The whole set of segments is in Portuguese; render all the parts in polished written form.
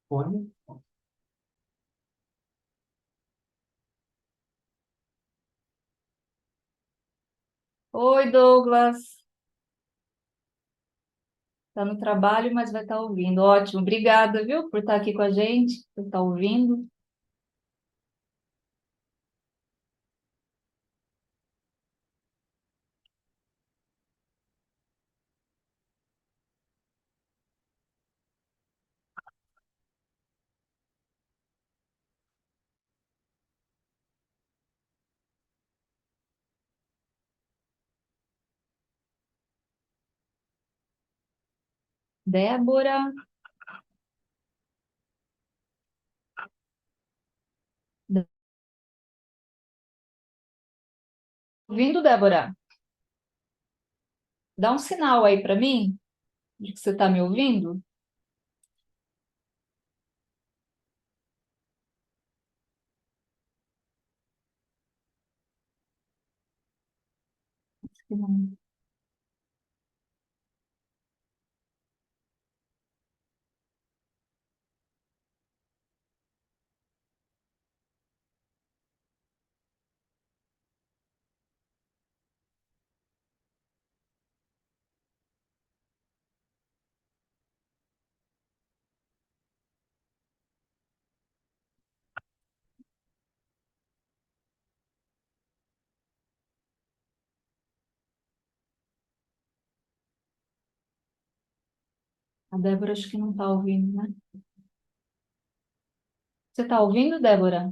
Fone. Oi, Douglas. Tá no trabalho, mas vai estar ouvindo. Ótimo. Obrigada, viu, por estar aqui com a gente, por estar ouvindo. Débora, ouvindo, Débora? Dá um sinal aí para mim de que você está me ouvindo. A Débora acho que não está ouvindo, né? Você está ouvindo, Débora?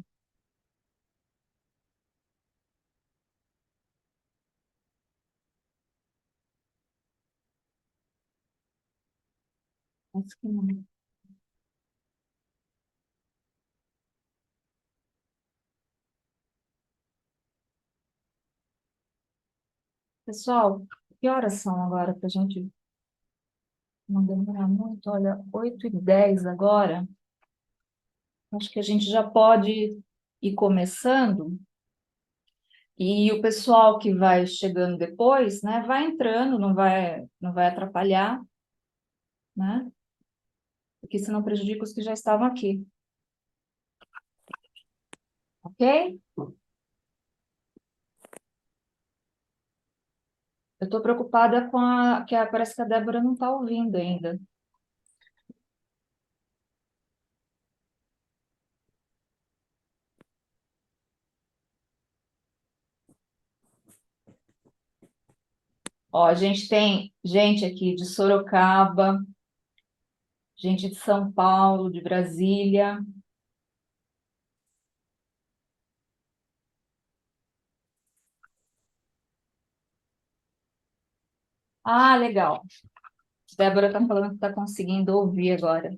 Acho que não. Pessoal, que horas são agora para a gente não demorar muito? Olha, 8h10 agora. Acho que a gente já pode ir começando. E o pessoal que vai chegando depois, né, vai entrando, não vai atrapalhar, né? Porque senão prejudica os que já estavam aqui, ok? Eu estou preocupada com parece que a Débora não está ouvindo ainda. Ó, a gente tem gente aqui de Sorocaba, gente de São Paulo, de Brasília. Ah, legal. Débora está falando que está conseguindo ouvir agora.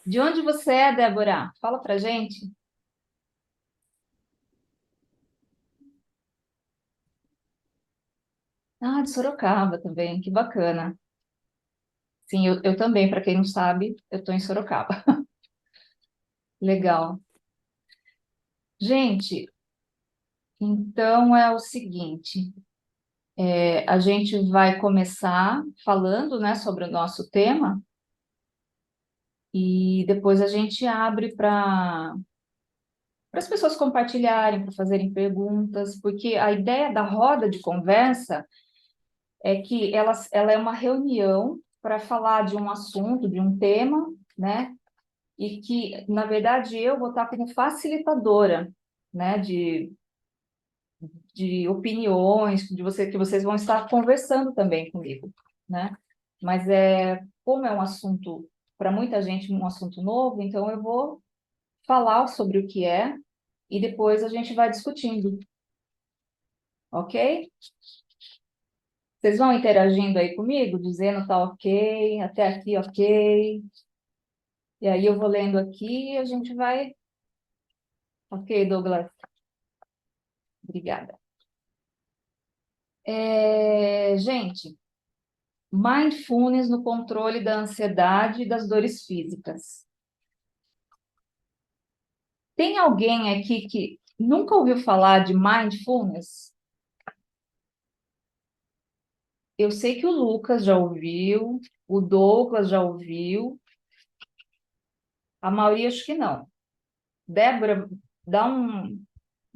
De onde você é, Débora? Fala pra gente. Ah, de Sorocaba também, que bacana. Sim, eu também, para quem não sabe, eu estou em Sorocaba. Legal. Gente, então é o seguinte, a gente vai começar falando, né, sobre o nosso tema e depois a gente abre para as pessoas compartilharem, para fazerem perguntas, porque a ideia da roda de conversa é que ela é uma reunião para falar de um assunto, de um tema, né? E que, na verdade, eu vou estar como facilitadora, né, de opiniões, que vocês vão estar conversando também comigo, né? Mas como é um assunto, para muita gente, um assunto novo, então eu vou falar sobre o que é e depois a gente vai discutindo, ok? Vocês vão interagindo aí comigo, dizendo tá ok, até aqui ok, e aí eu vou lendo aqui e a gente vai. Ok, Douglas, obrigada. Gente, mindfulness no controle da ansiedade e das dores físicas. Tem alguém aqui que nunca ouviu falar de mindfulness? Eu sei que o Lucas já ouviu, o Douglas já ouviu, A maioria acho que não. Débora, dá um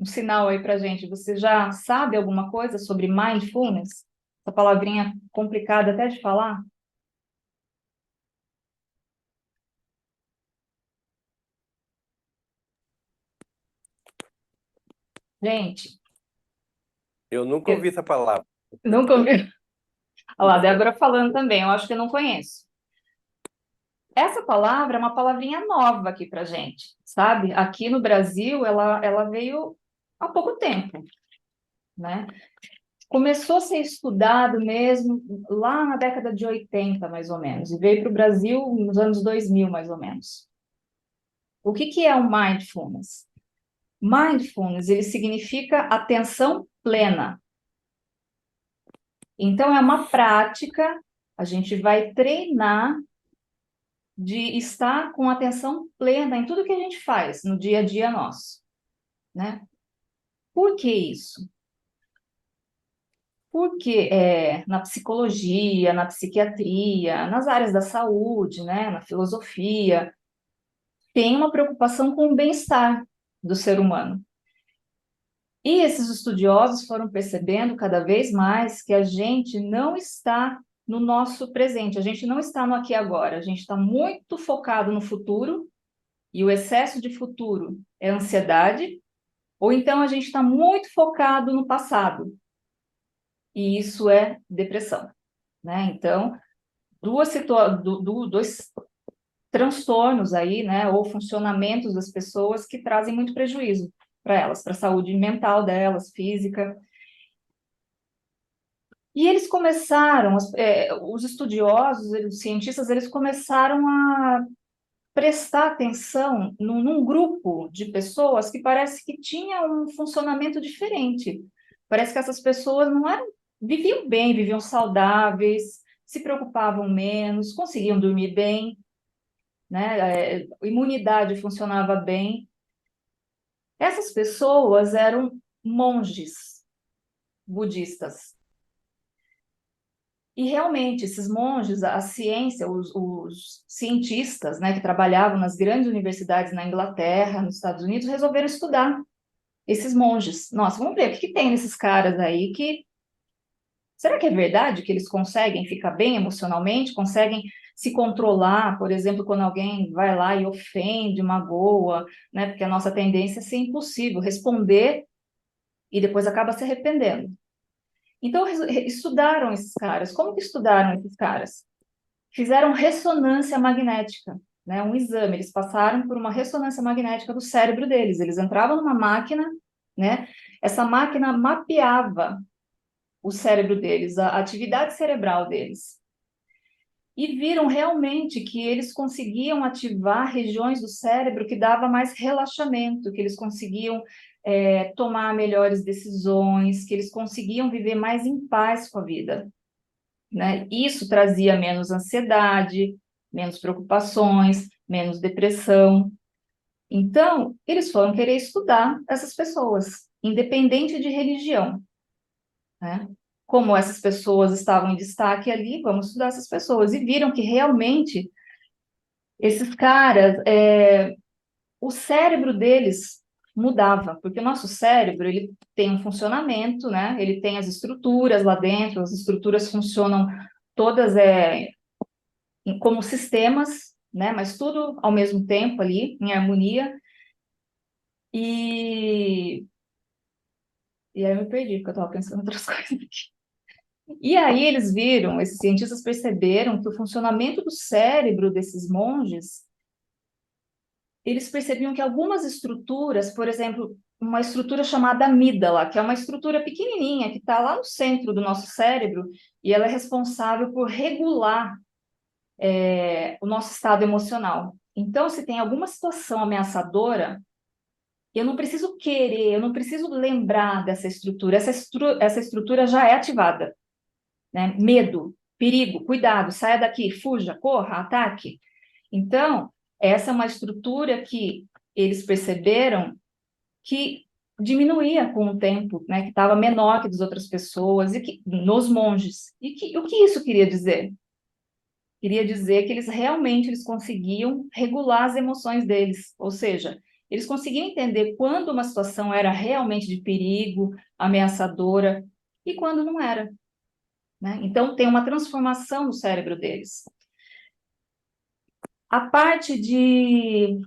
sinal aí para gente. Você já sabe alguma coisa sobre mindfulness? Essa palavrinha complicada até de falar? Gente, Eu nunca eu ouvi essa palavra. nunca ouvi. Olha lá, a Débora falando também, eu acho que eu não conheço. Essa palavra é uma palavrinha nova aqui para gente, sabe? Aqui no Brasil, ela veio há pouco tempo, né? Começou a ser estudado mesmo lá na década de 80, mais ou menos, e veio para o Brasil nos anos 2000, mais ou menos. O que que é o mindfulness? Mindfulness, ele significa atenção plena. Então, é uma prática, a gente vai treinar de estar com atenção plena em tudo que a gente faz no dia a dia nosso, né? Por que isso? Porque na psicologia, na psiquiatria, nas áreas da saúde, né, na filosofia, tem uma preocupação com o bem-estar do ser humano. E esses estudiosos foram percebendo cada vez mais que a gente não está no nosso presente, a gente não está no aqui e agora, a gente está muito focado no futuro, e o excesso de futuro é ansiedade, ou então a gente está muito focado no passado, e isso é depressão, né? Então, dois transtornos aí, né, ou funcionamentos das pessoas que trazem muito prejuízo para elas, para a saúde mental delas, física. E eles começaram, os estudiosos, os cientistas, eles começaram a prestar atenção num grupo de pessoas que parece que tinha um funcionamento diferente. Parece que essas pessoas não eram, viviam bem, viviam saudáveis, se preocupavam menos, conseguiam dormir bem, né? A imunidade funcionava bem. Essas pessoas eram monges budistas. E realmente, esses monges, a ciência, os cientistas, né, que trabalhavam nas grandes universidades na Inglaterra, nos Estados Unidos, resolveram estudar esses monges. Nossa, vamos ver o que que tem nesses caras aí que. Será que é verdade que eles conseguem ficar bem emocionalmente, conseguem se controlar, por exemplo, quando alguém vai lá e ofende, magoa, né? Porque a nossa tendência é ser impossível, responder e depois acaba se arrependendo. Então, estudaram esses caras. Como que estudaram esses caras? Fizeram ressonância magnética, né? Um exame. Eles passaram por uma ressonância magnética do cérebro deles. Eles entravam numa máquina, né? Essa máquina mapeava o cérebro deles, a atividade cerebral deles. E viram realmente que eles conseguiam ativar regiões do cérebro que dava mais relaxamento, que eles conseguiam tomar melhores decisões, que eles conseguiam viver mais em paz com a vida, né? Isso trazia menos ansiedade, menos preocupações, menos depressão. Então, eles foram querer estudar essas pessoas, independente de religião, né? Como essas pessoas estavam em destaque ali, vamos estudar essas pessoas. E viram que realmente esses caras, o cérebro deles mudava, porque o nosso cérebro, ele tem um funcionamento, né? Ele tem as estruturas lá dentro, as estruturas funcionam todas como sistemas, né? Mas tudo ao mesmo tempo ali, em harmonia. E, e aí eu me perdi, porque eu estava pensando em outras coisas. E aí eles viram, esses cientistas perceberam que o funcionamento do cérebro desses monges, eles percebiam que algumas estruturas, por exemplo, uma estrutura chamada amígdala, que é uma estrutura pequenininha que está lá no centro do nosso cérebro, e ela é responsável por regular o nosso estado emocional. Então, se tem alguma situação ameaçadora, eu não preciso querer, eu não preciso lembrar dessa estrutura, essa estrutura já é ativada, né? Medo, perigo, cuidado, saia daqui, fuja, corra, ataque. Então, essa é uma estrutura que eles perceberam que diminuía com o tempo, né? Que estava menor que das outras pessoas, e que nos monges. O que isso queria dizer? Queria dizer que eles conseguiam regular as emoções deles, ou seja, eles conseguiam entender quando uma situação era realmente de perigo, ameaçadora, e quando não era, né? Então, tem uma transformação no cérebro deles. A parte de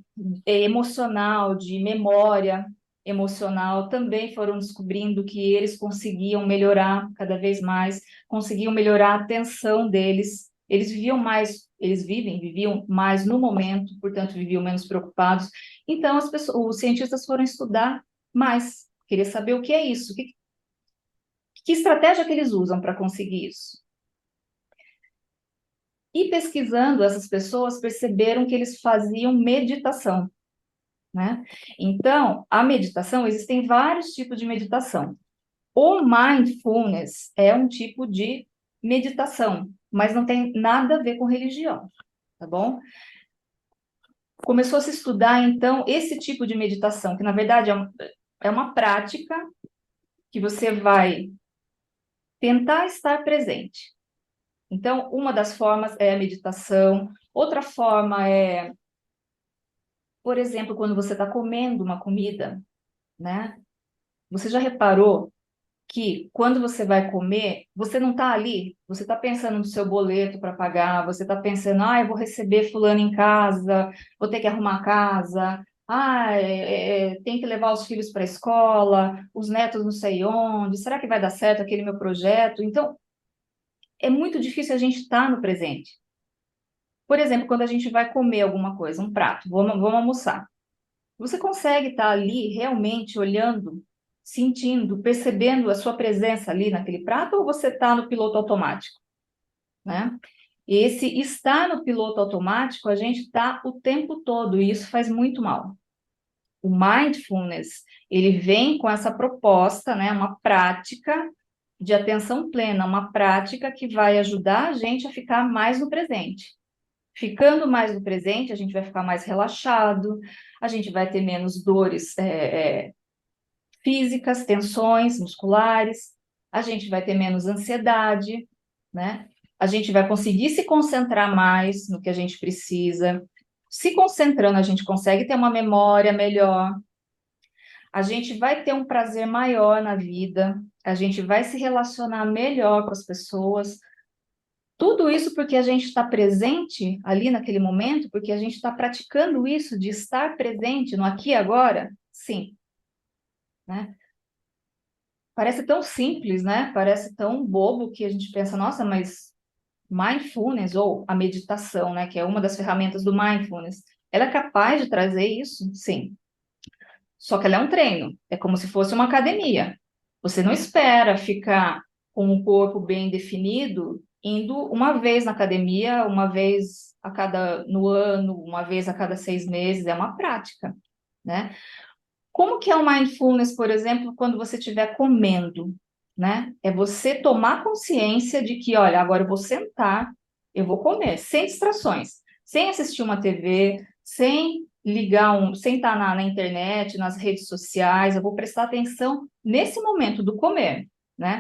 emocional, de memória emocional, também foram descobrindo que eles conseguiam melhorar cada vez mais, conseguiam melhorar a atenção deles. Eles viviam mais no momento, portanto, viviam menos preocupados. Então, os cientistas foram estudar mais, querer saber o que é isso, que estratégia que eles usam para conseguir isso. E pesquisando, essas pessoas perceberam que eles faziam meditação, né? Então, a meditação, existem vários tipos de meditação. O mindfulness é um tipo de meditação, mas não tem nada a ver com religião, tá bom? Começou a se estudar, então, esse tipo de meditação, que na verdade é uma prática que você vai tentar estar presente. Então, uma das formas é a meditação, outra forma é, por exemplo, quando você está comendo uma comida, né? Você já reparou que quando você vai comer, você não está ali, você está pensando no seu boleto para pagar, você está pensando, eu vou receber fulano em casa, vou ter que arrumar a casa, tem que levar os filhos para a escola, os netos não sei onde, será que vai dar certo aquele meu projeto? Então, é muito difícil a gente estar no presente. Por exemplo, quando a gente vai comer alguma coisa, um prato, vamos almoçar. Você consegue estar ali realmente olhando, sentindo, percebendo a sua presença ali naquele prato ou você está no piloto automático, né? Esse estar no piloto automático, a gente está o tempo todo e isso faz muito mal. O mindfulness, ele vem com essa proposta, né, uma prática de atenção plena, uma prática que vai ajudar a gente a ficar mais no presente. Ficando mais no presente, a gente vai ficar mais relaxado, a gente vai ter menos dores físicas, tensões musculares, a gente vai ter menos ansiedade, né? A gente vai conseguir se concentrar mais no que a gente precisa. Se concentrando, a gente consegue ter uma memória melhor, a gente vai ter um prazer maior na vida, a gente vai se relacionar melhor com as pessoas. Tudo isso porque a gente está presente ali naquele momento, porque a gente está praticando isso de estar presente no aqui e agora? Sim, né? Parece tão simples, né? Parece tão bobo que a gente pensa, nossa, mas mindfulness ou a meditação, né, que é uma das ferramentas do mindfulness, ela é capaz de trazer isso? Sim. Só que ela é um treino, é como se fosse uma academia. Você não espera ficar com o corpo bem definido indo uma vez na academia, uma vez no ano, uma vez a cada 6 meses, é uma prática, né? Como que é o mindfulness, por exemplo, quando você estiver comendo, né? É você tomar consciência de que, olha, agora eu vou sentar, eu vou comer, sem distrações, sem assistir uma TV, sem estar na internet, nas redes sociais, eu vou prestar atenção nesse momento do comer, né?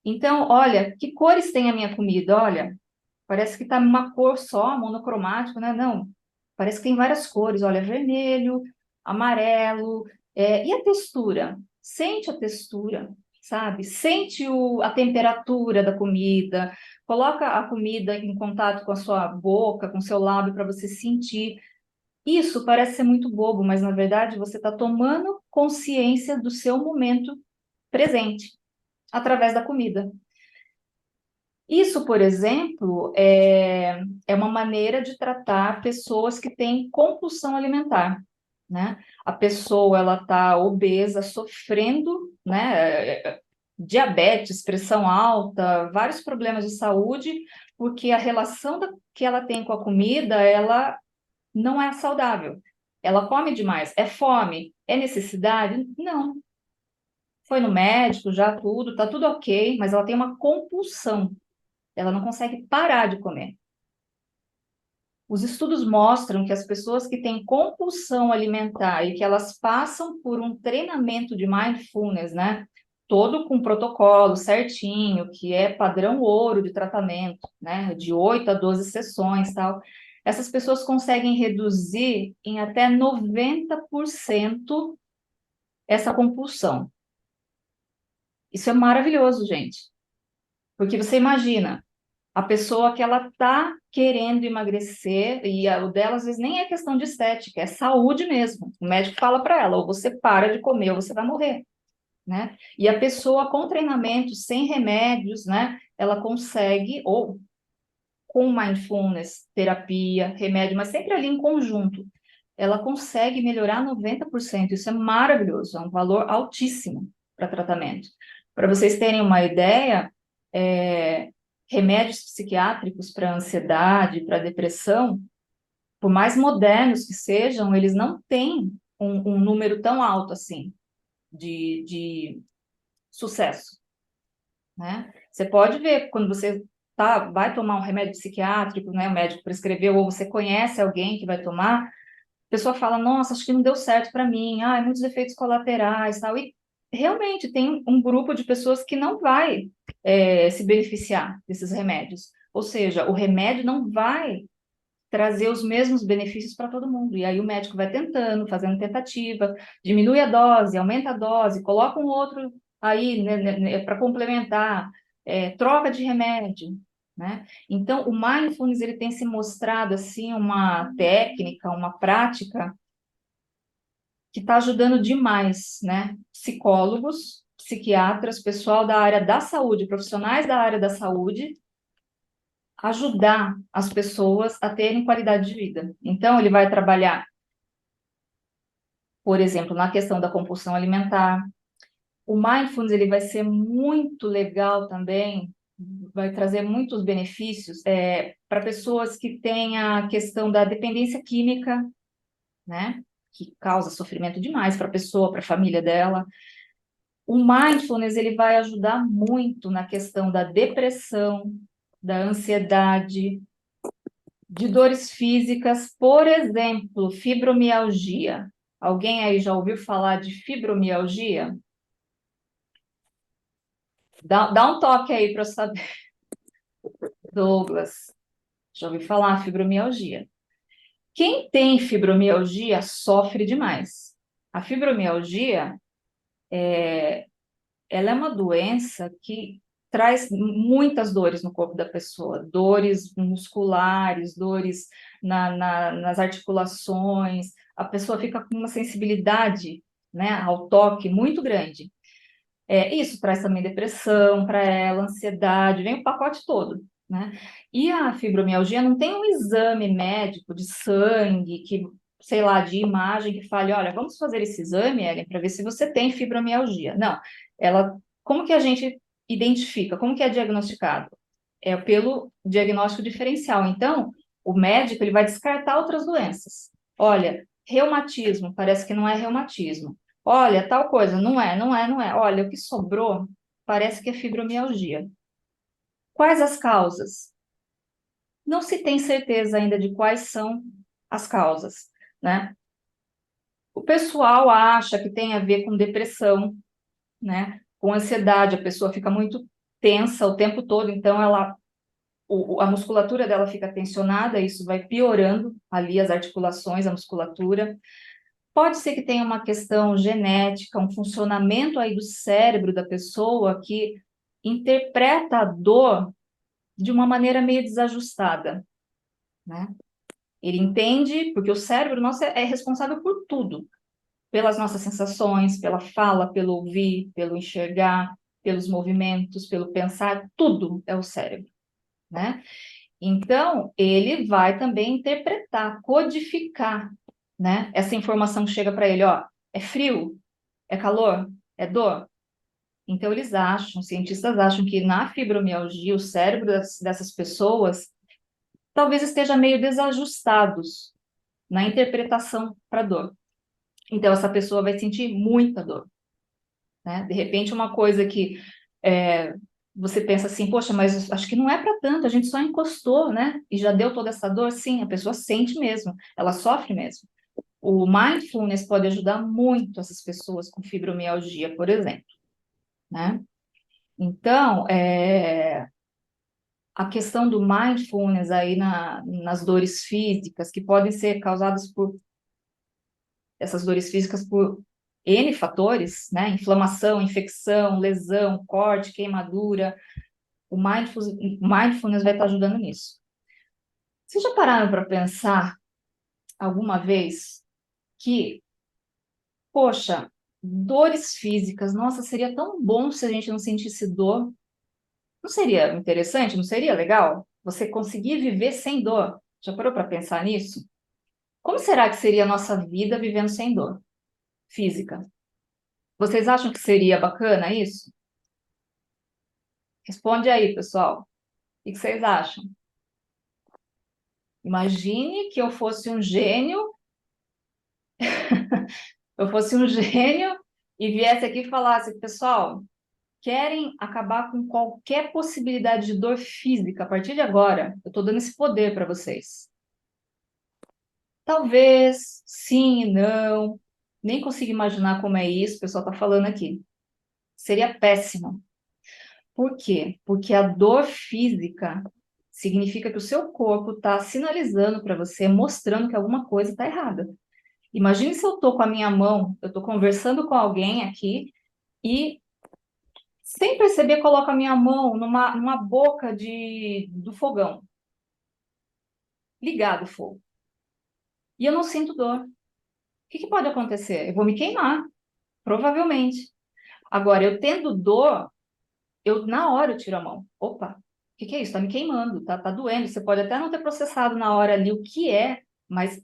Então, olha, que cores tem a minha comida? Olha, parece que está uma cor só, monocromático, né? Não, parece que tem várias cores. Olha, vermelho, amarelo, e a textura? Sente a textura, sabe? Sente a temperatura da comida. Coloca a comida em contato com a sua boca, com o seu lábio, para você sentir. Isso parece ser muito bobo, mas na verdade você está tomando consciência do seu momento presente através da comida. Isso, por exemplo, é uma maneira de tratar pessoas que têm compulsão alimentar, né? A pessoa, ela está obesa, sofrendo, né? Diabetes, pressão alta, vários problemas de saúde, porque a relação que ela tem com a comida, ela não é saudável. Ela come demais. É fome? É necessidade? Não. Foi no médico, já tudo, tá tudo ok, mas ela tem uma compulsão. Ela não consegue parar de comer. Os estudos mostram que as pessoas que têm compulsão alimentar e que elas passam por um treinamento de mindfulness, né? todo com protocolo certinho, que é padrão ouro de tratamento, né? De 8 a 12 sessões, tal. Essas pessoas conseguem reduzir em até 90% essa compulsão. Isso é maravilhoso, gente. Porque você imagina, a pessoa que ela tá querendo emagrecer, e o dela às vezes nem é questão de estética, é saúde mesmo. O médico fala para ela, ou você para de comer, ou você vai morrer, né? E a pessoa com treinamento, sem remédios, né? Ela consegue, ou com mindfulness, terapia, remédio, mas sempre ali em conjunto, ela consegue melhorar 90%. Isso é maravilhoso, é um valor altíssimo para tratamento. Para vocês terem uma ideia, remédios psiquiátricos para ansiedade, para depressão, por mais modernos que sejam, eles não têm um número tão alto assim de sucesso, né? Você pode ver quando você vai tomar um remédio psiquiátrico, né? O médico prescreveu, ou você conhece alguém que vai tomar, a pessoa fala, nossa, acho que não deu certo para mim, muitos efeitos colaterais, tal, e realmente tem um grupo de pessoas que não vai se beneficiar desses remédios, ou seja, o remédio não vai trazer os mesmos benefícios para todo mundo, e aí o médico vai tentando, fazendo tentativa, diminui a dose, aumenta a dose, coloca um outro aí, né, para complementar, troca de remédio, né? Então, o mindfulness, ele tem se mostrado, assim, uma técnica, uma prática que está ajudando demais, né? Psicólogos, psiquiatras, pessoal da área da saúde, profissionais da área da saúde, ajudar as pessoas a terem qualidade de vida. Então, ele vai trabalhar, por exemplo, na questão da compulsão alimentar. O mindfulness, ele vai ser muito legal também, vai trazer muitos benefícios para pessoas que têm a questão da dependência química, né? Que causa sofrimento demais para a pessoa, para a família dela. O mindfulness, ele vai ajudar muito na questão da depressão, da ansiedade, de dores físicas, por exemplo, fibromialgia. Alguém aí já ouviu falar de fibromialgia? Dá um toque aí para eu saber, Douglas. Já ouvi falar fibromialgia. Quem tem fibromialgia sofre demais. A fibromialgia, ela é uma doença que traz muitas dores no corpo da pessoa, dores musculares, dores nas articulações, a pessoa fica com uma sensibilidade, né, ao toque muito grande. Isso traz também depressão para ela, ansiedade, vem o pacote todo, né? E a fibromialgia não tem um exame médico de sangue, que, sei lá, de imagem que fale, olha, vamos fazer esse exame, Ellen, para ver se você tem fibromialgia. Não, como que a gente identifica? Como que é diagnosticado? É pelo diagnóstico diferencial. Então, o médico ele vai descartar outras doenças. Olha, reumatismo, parece que não é reumatismo. Olha, tal coisa, não é. Olha, o que sobrou parece que é fibromialgia. Quais as causas? Não se tem certeza ainda de quais são as causas, né? O pessoal acha que tem a ver com depressão, né? Com ansiedade, a pessoa fica muito tensa o tempo todo, então a musculatura dela fica tensionada, isso vai piorando ali as articulações, a musculatura. Pode ser que tenha uma questão genética, um funcionamento aí do cérebro da pessoa que interpreta a dor de uma maneira meio desajustada, né? Ele entende, porque o cérebro nosso é responsável por tudo, pelas nossas sensações, pela fala, pelo ouvir, pelo enxergar, pelos movimentos, pelo pensar, tudo é o cérebro, né? Então, ele vai também interpretar, codificar, né? Essa informação que chega para ele, ó, é frio, é calor, é dor. Então, os cientistas acham que na fibromialgia, o cérebro dessas pessoas talvez esteja meio desajustados na interpretação para dor. Então, essa pessoa vai sentir muita dor, né? De repente, uma coisa que você pensa assim, poxa, mas acho que não é para tanto, a gente só encostou, né? E já deu toda essa dor. Sim, a pessoa sente mesmo, ela sofre mesmo. O mindfulness pode ajudar muito essas pessoas com fibromialgia, por exemplo, né? Então, a questão do mindfulness aí nas dores físicas, que podem ser causadas por essas dores físicas por N fatores, né? Inflamação, infecção, lesão, corte, queimadura. O mindfulness vai estar ajudando nisso. Vocês já pararam para pensar alguma vez que, poxa, dores físicas, nossa, seria tão bom se a gente não sentisse dor? Não seria interessante? Não seria legal? Você conseguir viver sem dor? Já parou para pensar nisso? Como será que seria a nossa vida vivendo sem dor física? Vocês acham que seria bacana isso? Responde aí, pessoal. O que vocês acham? Imagine que eu fosse um gênio e viesse aqui e falasse, pessoal, querem acabar com qualquer possibilidade de dor física a partir de agora? Eu estou dando esse poder para vocês. Talvez, sim e não. Nem consigo imaginar como é isso, o pessoal está falando aqui. Seria péssimo. Por quê? Porque a dor física significa que o seu corpo está sinalizando para você, mostrando que alguma coisa está errada. Imagine se eu estou com a minha mão, eu estou conversando com alguém aqui e, sem perceber, coloco a minha mão numa boca do fogão, ligado o fogo, e eu não sinto dor. O que pode acontecer? Eu vou me queimar, provavelmente. Agora, eu tendo dor, na hora eu tiro a mão. Opa, o que é isso? Está me queimando, tá doendo. Você pode até não ter processado na hora ali o que é, mas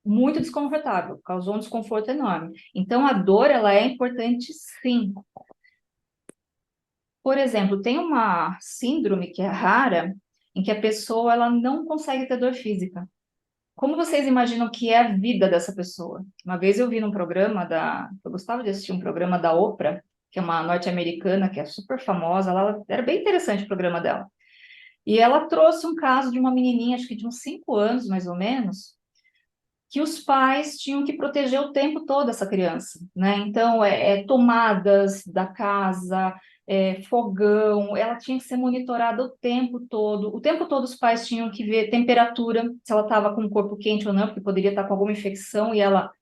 muito desconfortável, causou um desconforto enorme. Então, a dor, ela é importante, sim. Por exemplo, tem uma síndrome que é rara, em que a pessoa ela não consegue ter dor física. Como vocês imaginam que é a vida dessa pessoa? Uma vez eu vi num programa eu gostava de assistir um programa da Oprah, que é uma norte-americana, que é super famosa, era bem interessante o programa dela. E ela trouxe um caso de uma menininha, acho que de uns 5 anos, mais ou menos, que os pais tinham que proteger o tempo todo essa criança, né? Então, tomadas da casa, fogão, ela tinha que ser monitorada o tempo todo os pais tinham que ver temperatura, se ela estava com o corpo quente ou não, porque poderia estar com alguma infecção e ela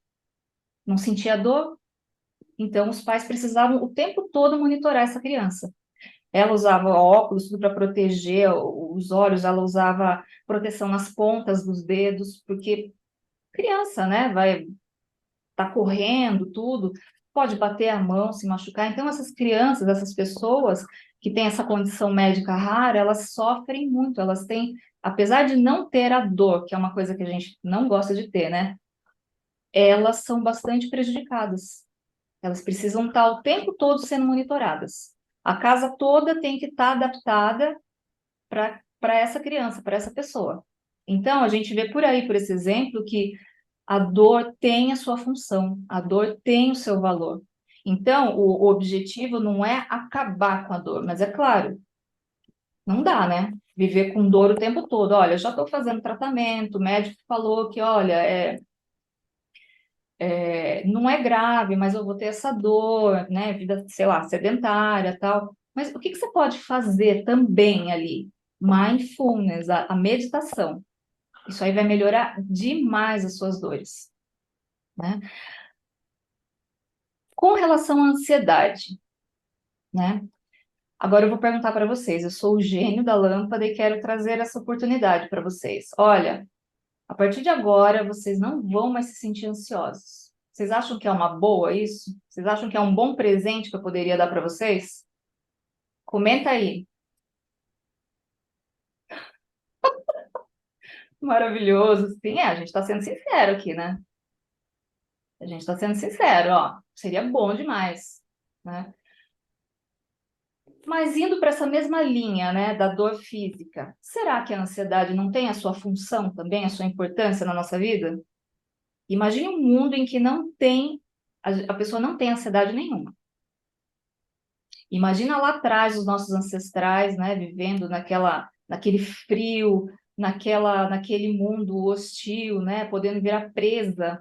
não sentia dor, então os pais precisavam o tempo todo monitorar essa criança. Ela usava óculos, tudo para proteger os olhos, ela usava proteção nas pontas dos dedos, porque criança, né, vai tá correndo, tudo, pode bater a mão, se machucar. Então, essas crianças, essas pessoas que têm essa condição médica rara, elas sofrem muito, elas têm, apesar de não ter a dor, que é uma coisa que a gente não gosta de ter, né? Elas são bastante prejudicadas. Elas precisam estar o tempo todo sendo monitoradas. A casa toda tem que estar adaptada para essa criança, para essa pessoa. Então, a gente vê por aí, por esse exemplo, que a dor tem a sua função, a dor tem o seu valor. Então, o objetivo não é acabar com a dor, mas é claro, não dá, né? Viver com dor o tempo todo. Olha, eu já estou fazendo tratamento, o médico falou que, olha, não é grave, mas eu vou ter essa dor, né? Vida, sei lá, sedentária, tal. Mas o que você pode fazer também ali? Mindfulness, a meditação. Isso aí vai melhorar demais as suas dores, né? Com relação à ansiedade, né? Agora eu vou perguntar para vocês. Eu sou o gênio da lâmpada e quero trazer essa oportunidade para vocês. Olha, a partir de agora vocês não vão mais se sentir ansiosos. Vocês acham que é uma boa isso? Vocês acham que é um bom presente que eu poderia dar para vocês? Comenta aí. Maravilhoso. Sim, a gente está sendo sincero aqui, né? A gente está sendo sincero, ó. Seria bom demais, né? Mas indo para essa mesma linha, né, da dor física, será que a ansiedade não tem a sua função também, a sua importância na nossa vida? Imagine um mundo em que não tem, a pessoa não tem ansiedade nenhuma. Imagina lá atrás os nossos ancestrais, né, vivendo naquele frio, naquele mundo hostil, né, podendo virar presa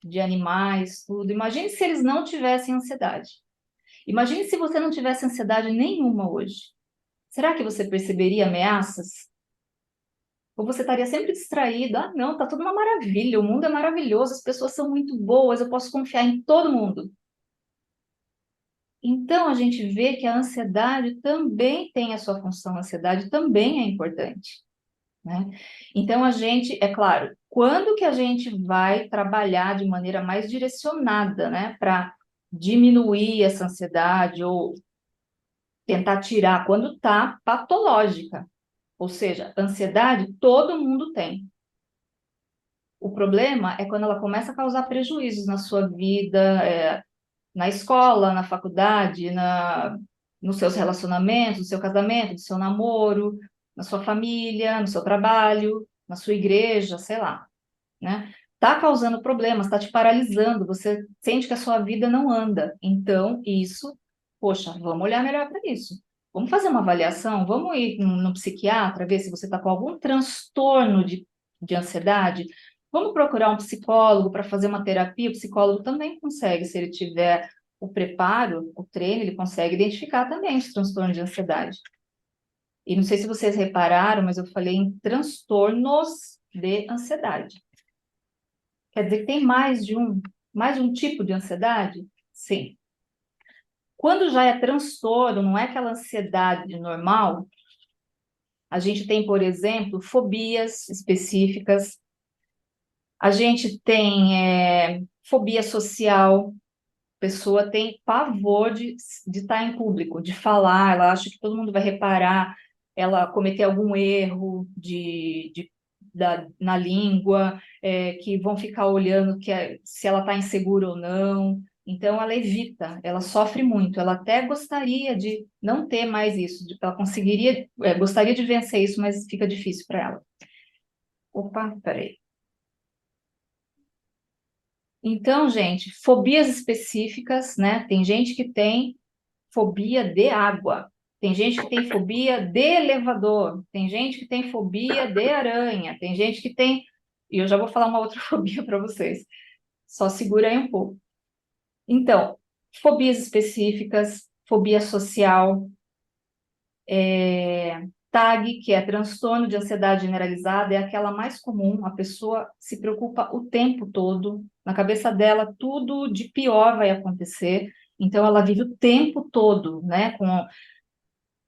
de animais, tudo. Imagine se eles não tivessem ansiedade. Imagine se você não tivesse ansiedade nenhuma hoje. Será que você perceberia ameaças? Ou você estaria sempre distraído? Ah, não, tá tudo uma maravilha, o mundo é maravilhoso, as pessoas são muito boas, eu posso confiar em todo mundo. Então, a gente vê que a ansiedade também tem a sua função, a ansiedade também é importante, né? Então, a gente, é claro, quando que a gente vai trabalhar de maneira mais direcionada, né, para diminuir essa ansiedade ou tentar tirar quando está patológica, ou seja, ansiedade todo mundo tem. O problema é quando ela começa a causar prejuízos na sua vida, na escola, na faculdade, nos seus relacionamentos, no seu casamento, no seu namoro, na sua família, no seu trabalho, na sua igreja, sei lá, né? Tá causando problemas, tá te paralisando, você sente que a sua vida não anda. Então, isso, poxa, vamos olhar melhor para isso. Vamos fazer uma avaliação, vamos ir no psiquiatra, ver se você está com algum transtorno de ansiedade. Vamos procurar um psicólogo para fazer uma terapia. O psicólogo também consegue, se ele tiver o preparo, o treino, ele consegue identificar também os transtornos de ansiedade. E não sei se vocês repararam, mas eu falei em transtornos de ansiedade. Quer dizer que tem mais de um tipo de ansiedade? Sim. Quando já é transtorno, não é aquela ansiedade normal, a gente tem, por exemplo, fobias específicas, a gente tem fobia social, a pessoa tem pavor de estar em público, de falar, ela acha que todo mundo vai reparar, ela cometer algum erro na língua, que vão ficar olhando se ela está insegura ou não. Então, ela evita, ela sofre muito. Ela até gostaria de não ter mais isso, ela gostaria de vencer isso, mas fica difícil para ela. Opa, peraí. Então, gente, fobias específicas, né? Tem gente que tem fobia de água. Tem gente que tem fobia de elevador. Tem gente que tem fobia de aranha. Tem gente que tem. E eu já vou falar uma outra fobia para vocês. Só segura aí um pouco. Então, fobias específicas, fobia social, TAG, que é transtorno de ansiedade generalizada, é aquela mais comum. A pessoa se preocupa o tempo todo. Na cabeça dela, tudo de pior vai acontecer. Então, ela vive o tempo todo, né, com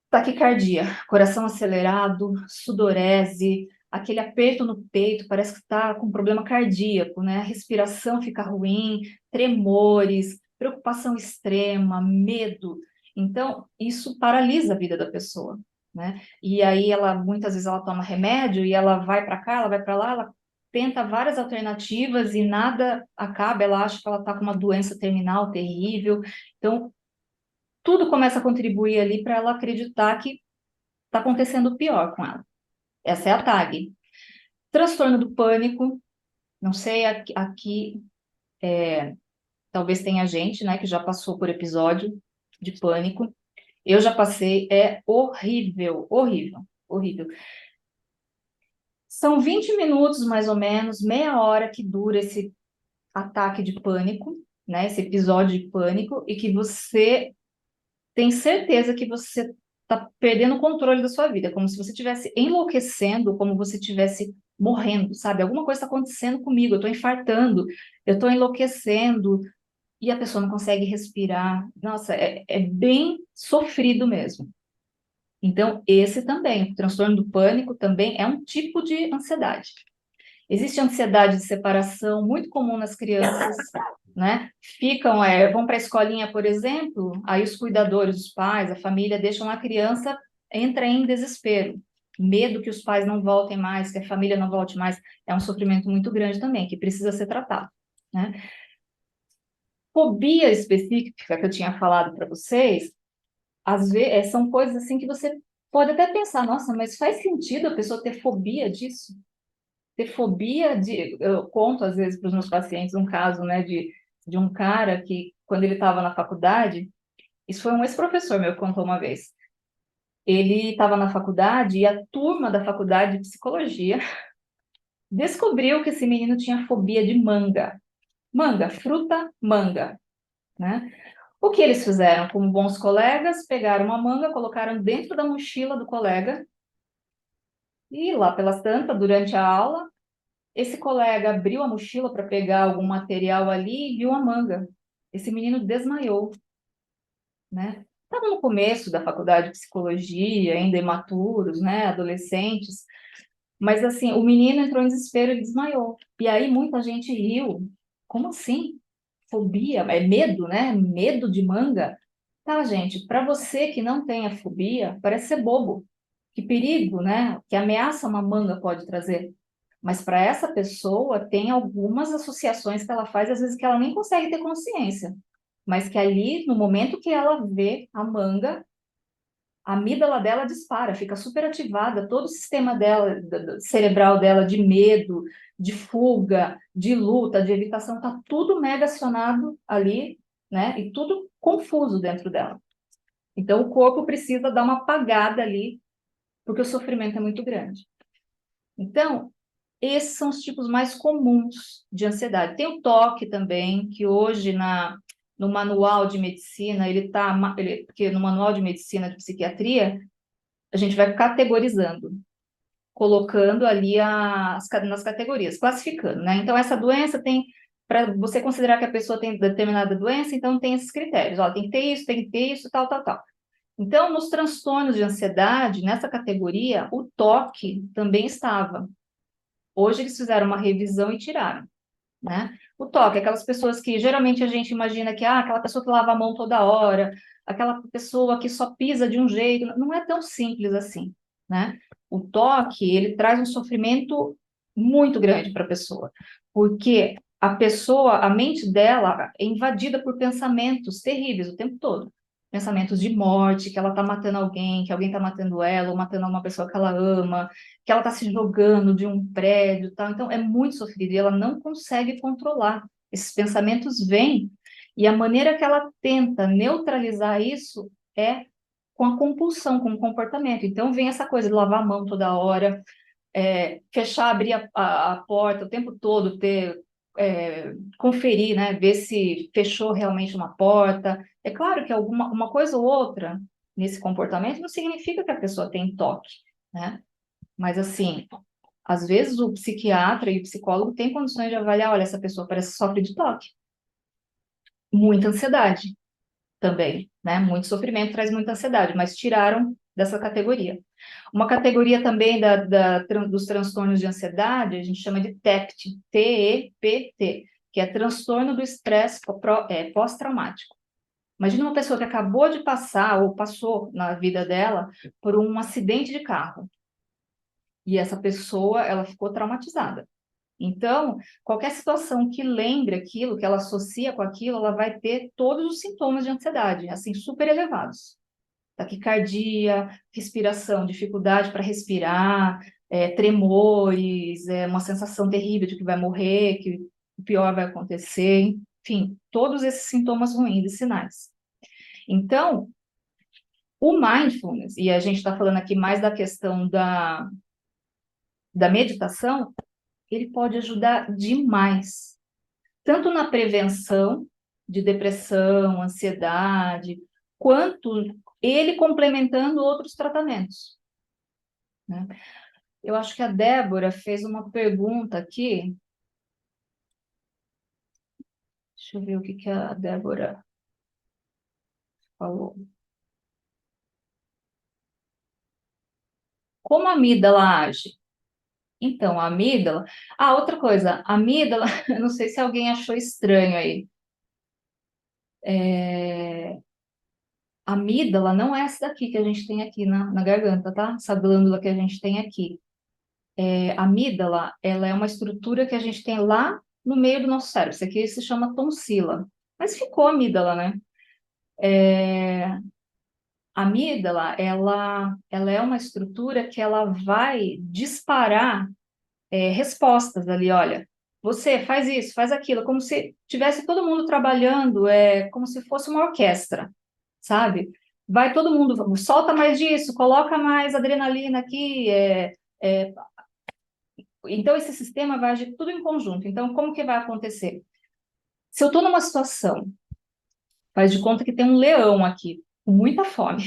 taquicardia, coração acelerado, sudorese, aquele aperto no peito, parece que está com problema cardíaco, né? A respiração fica ruim, tremores, preocupação extrema, medo. Então, isso paralisa a vida da pessoa, né? E aí ela muitas vezes ela toma remédio e ela vai para cá, ela vai para lá, ela tenta várias alternativas e nada acaba, ela acha que ela está com uma doença terminal terrível. Então, tudo começa a contribuir ali para ela acreditar que está acontecendo o pior com ela. Essa é a TAG. Transtorno do pânico, não sei, aqui talvez tenha gente, né, que já passou por episódio de pânico. Eu já passei, é horrível, horrível, horrível. São 20 minutos, mais ou menos, meia hora que dura esse ataque de pânico, né, esse episódio de pânico, e que você tem certeza que você está perdendo o controle da sua vida, como se você estivesse enlouquecendo, como você estivesse morrendo, sabe? Alguma coisa está acontecendo comigo, eu estou infartando, eu estou enlouquecendo, e a pessoa não consegue respirar. Nossa, é bem sofrido mesmo. Então, esse também, o transtorno do pânico também é um tipo de ansiedade. Existe ansiedade de separação muito comum nas crianças, né? Vão para a escolinha, por exemplo, aí os cuidadores, os pais, a família deixam a criança entra em desespero, medo que os pais não voltem mais, que a família não volte mais, é um sofrimento muito grande também, que precisa ser tratado, né? Fobia específica que eu tinha falado para vocês, às vezes são coisas assim que você pode até pensar, nossa, mas faz sentido a pessoa ter fobia disso? Ter fobia de. Eu conto às vezes para os meus pacientes um caso, né, de um cara que, quando ele estava na faculdade, isso foi um ex-professor meu que contou uma vez. Ele estava na faculdade e a turma da faculdade de psicologia descobriu que esse menino tinha fobia de manga. Manga, fruta, manga, né? O que eles fizeram? Como bons colegas, pegaram uma manga, colocaram dentro da mochila do colega e lá pelas tantas, durante a aula, esse colega abriu a mochila para pegar algum material ali e viu a manga. Esse menino desmaiou, né? Estava no começo da faculdade de psicologia, ainda imaturos, né? Adolescentes. Mas assim, o menino entrou em desespero e desmaiou. E aí muita gente riu. Como assim? Fobia? É medo, né? Medo de manga? Tá, gente, para você que não tem a fobia, parece ser bobo. Que perigo, né? Que ameaça uma manga pode trazer. Mas para essa pessoa tem algumas associações que ela faz, às vezes que ela nem consegue ter consciência. Mas que ali, no momento que ela vê a manga, a amígdala dela dispara, fica super ativada, todo o sistema dela, cerebral dela de medo, de fuga, de luta, de evitação, está tudo mega acionado ali, né? E tudo confuso dentro dela. Então, o corpo precisa dar uma apagada ali, porque o sofrimento é muito grande. Então, esses são os tipos mais comuns de ansiedade. Tem o toque também, que hoje no manual de medicina, porque no manual de medicina de psiquiatria, a gente vai categorizando, colocando ali nas categorias, classificando, né? Então, essa doença tem, para você considerar que a pessoa tem determinada doença, então tem esses critérios, ó, tem que ter isso, tem que ter isso, tal, tal, tal. Então, nos transtornos de ansiedade, nessa categoria, o toque também estava. Hoje eles fizeram uma revisão e tiraram, né? O toque, aquelas pessoas que geralmente a gente imagina que, aquela pessoa que lava a mão toda hora, aquela pessoa que só pisa de um jeito, não é tão simples assim, né? O toque, ele traz um sofrimento muito grande para a pessoa, porque a pessoa, a mente dela é invadida por pensamentos terríveis o tempo todo. Pensamentos de morte, que ela está matando alguém, que alguém está matando ela, ou matando uma pessoa que ela ama, que ela está se jogando de um prédio, tal. Então é muito sofrido e ela não consegue controlar. Esses pensamentos vêm e a maneira que ela tenta neutralizar isso é com a compulsão, com o comportamento. Então vem essa coisa de lavar a mão toda hora, fechar, abrir a porta o tempo todo, conferir, né, ver se fechou realmente uma porta. É claro que uma coisa ou outra nesse comportamento não significa que a pessoa tem toque, né? Mas assim, às vezes o psiquiatra e o psicólogo têm condições de avaliar, olha, essa pessoa parece que sofre de toque. Muita ansiedade também, né? Muito sofrimento traz muita ansiedade, mas tiraram dessa categoria. Uma categoria também dos transtornos de ansiedade, a gente chama de TEPT, T-E-P-T, que é transtorno do estresse pós-traumático. Imagina uma pessoa que acabou de passar ou passou na vida dela por um acidente de carro. E essa pessoa, ela ficou traumatizada. Então, qualquer situação que lembre aquilo, que ela associa com aquilo, ela vai ter todos os sintomas de ansiedade, assim, super elevados. Taquicardia, respiração, dificuldade para respirar, tremores, uma sensação terrível de que vai morrer, que o pior vai acontecer, enfim, todos esses sintomas ruins e sinais. Então, o mindfulness, e a gente está falando aqui mais da questão da meditação, ele pode ajudar demais, tanto na prevenção de depressão, ansiedade, quanto ele complementando outros tratamentos, né? Eu acho que a Débora fez uma pergunta aqui. Deixa eu ver o que a Débora falou. Como a amígdala age? Então, a amígdala... outra coisa, a amígdala, eu não sei se alguém achou estranho aí. A amígdala não é essa daqui que a gente tem aqui na garganta, tá? Essa glândula que a gente tem aqui. A amígdala, ela é uma estrutura que a gente tem lá no meio do nosso cérebro. Isso aqui se chama tonsila. Mas ficou amígdala, né? A amígdala, ela é uma estrutura que ela vai disparar respostas ali, olha. Você faz isso, faz aquilo, como se tivesse todo mundo trabalhando, como se fosse uma orquestra, sabe? Vai todo mundo, solta mais disso, coloca mais adrenalina aqui, é, então, esse sistema vai agir tudo em conjunto. Então, como que vai acontecer? Se eu estou numa situação Faz de conta que tem um leão aqui, com muita fome,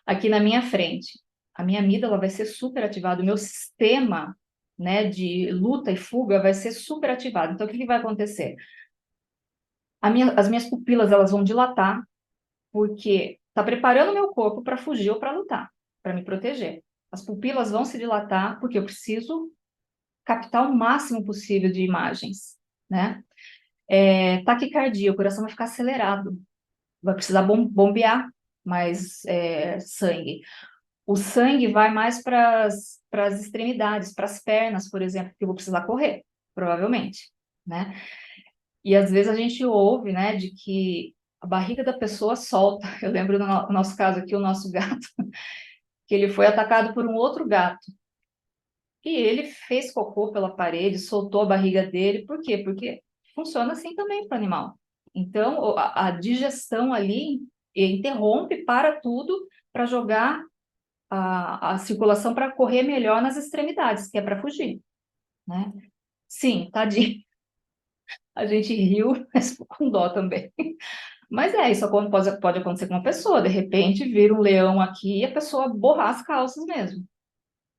aqui na minha frente. A minha amígdala vai ser super ativada, o meu sistema, né, de luta e fuga vai ser super ativado. Então, o que que vai acontecer? As minhas pupilas, elas vão dilatar, porque está preparando o meu corpo para fugir ou para lutar, para me proteger. As pupilas vão se dilatar, porque eu preciso captar o máximo possível de imagens, né? Taquicardia, o coração vai ficar acelerado, vai precisar bombear mais sangue. O sangue vai mais para as extremidades, para as pernas, por exemplo, que eu vou precisar correr, provavelmente, né? E às vezes a gente ouve, né, de que a barriga da pessoa solta. Eu lembro do nosso caso aqui, o nosso gato, que ele foi atacado por um outro gato. E ele fez cocô pela parede, soltou a barriga dele. Por quê? Porque funciona assim também para o animal. Então, a digestão ali interrompe, para tudo, para jogar a circulação para correr melhor nas extremidades, que é para fugir, né? Sim, tadinho. A gente riu, mas ficou com dó também. Mas isso pode acontecer com uma pessoa. De repente, vira um leão aqui e a pessoa borrar as calças mesmo.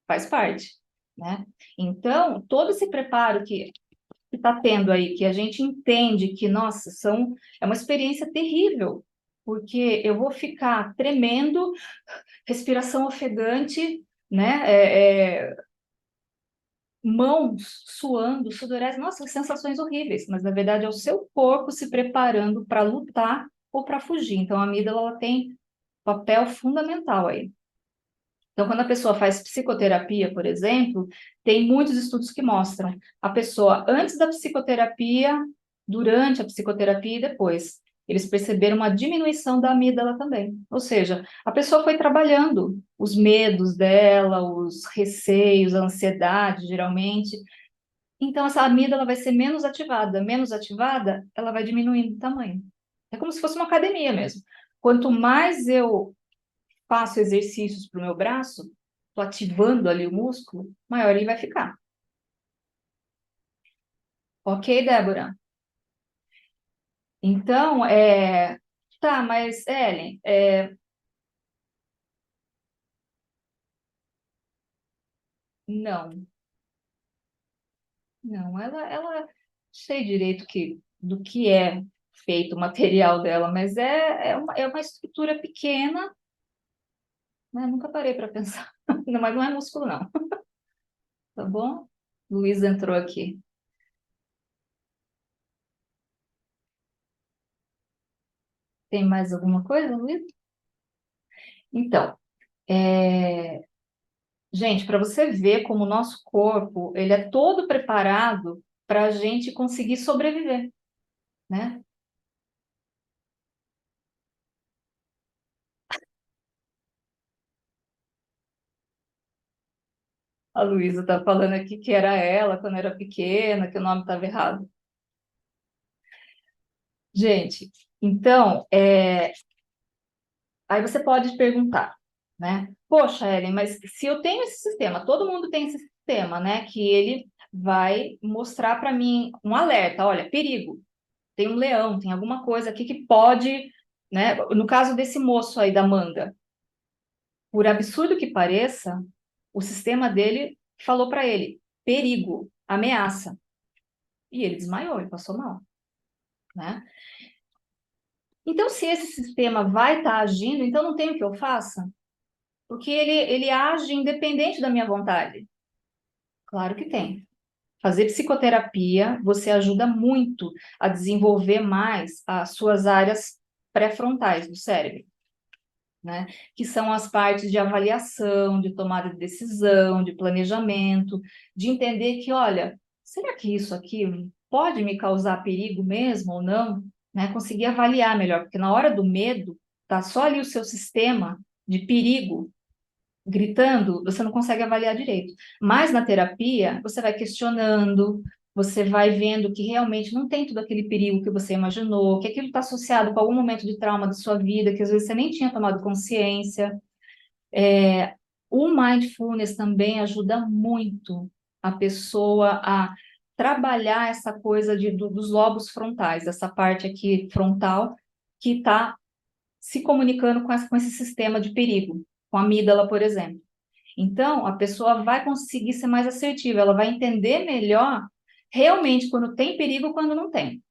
Faz parte, né? Então, todo esse preparo que está tendo aí, que a gente entende que, nossa, é uma experiência terrível, porque eu vou ficar tremendo, respiração ofegante, né? Mãos suando, sudorese, nossa, sensações horríveis, mas na verdade é o seu corpo se preparando para lutar ou para fugir. Então a amígdala ela tem papel fundamental aí. Então, quando a pessoa faz psicoterapia, por exemplo, tem muitos estudos que mostram a pessoa antes da psicoterapia, durante a psicoterapia e depois. Eles perceberam uma diminuição da amígdala também. Ou seja, a pessoa foi trabalhando os medos dela, os receios, a ansiedade, geralmente. Então, essa amígdala vai ser menos ativada, ela vai diminuindo de tamanho. É como se fosse uma academia mesmo. Quanto mais eu faço exercícios para o meu braço, estou ativando ali o músculo, maior ele vai ficar. Ok, Débora? Então, tá, mas Ellen, não, não, ela sei direito do que é feito o material dela, mas é uma estrutura pequena, né? Nunca parei para pensar. Não, mas não é músculo, não, tá bom? Luiz entrou aqui. Tem mais alguma coisa, Luiz? Então, é, gente, para você ver como o nosso corpo, ele é todo preparado para a gente conseguir sobreviver, né? A Luísa está falando aqui que era ela quando era pequena, que o nome estava errado. Gente, então, aí você pode perguntar, né? Poxa, Ellen, mas se eu tenho esse sistema, todo mundo tem esse sistema, né? Que ele vai mostrar para mim um alerta, olha, perigo, tem um leão, tem alguma coisa aqui que pode, né? No caso desse moço aí da manga, por absurdo que pareça, o sistema dele falou para ele: perigo, ameaça. E ele desmaiou, ele passou mal, né? Então, se esse sistema vai estar agindo, então não tem o que eu faça, porque ele age independente da minha vontade. Claro que tem. Fazer psicoterapia, você ajuda muito a desenvolver mais as suas áreas pré-frontais do cérebro, né? Que são as partes de avaliação, de tomada de decisão, de planejamento, de entender que, olha, será que isso aqui pode me causar perigo mesmo ou não? Né? Conseguir avaliar melhor, porque na hora do medo, tá só ali o seu sistema de perigo gritando, você não consegue avaliar direito. Mas na terapia, você vai questionando, você vai vendo que realmente não tem todo aquele perigo que você imaginou, que aquilo está associado com algum momento de trauma da sua vida, que às vezes você nem tinha tomado consciência. O mindfulness também ajuda muito a pessoa a trabalhar essa coisa dos lobos frontais, essa parte aqui frontal, que está se comunicando com esse sistema de perigo, com a amígdala, por exemplo. Então, a pessoa vai conseguir ser mais assertiva, ela vai entender melhor realmente quando tem perigo e quando não tem.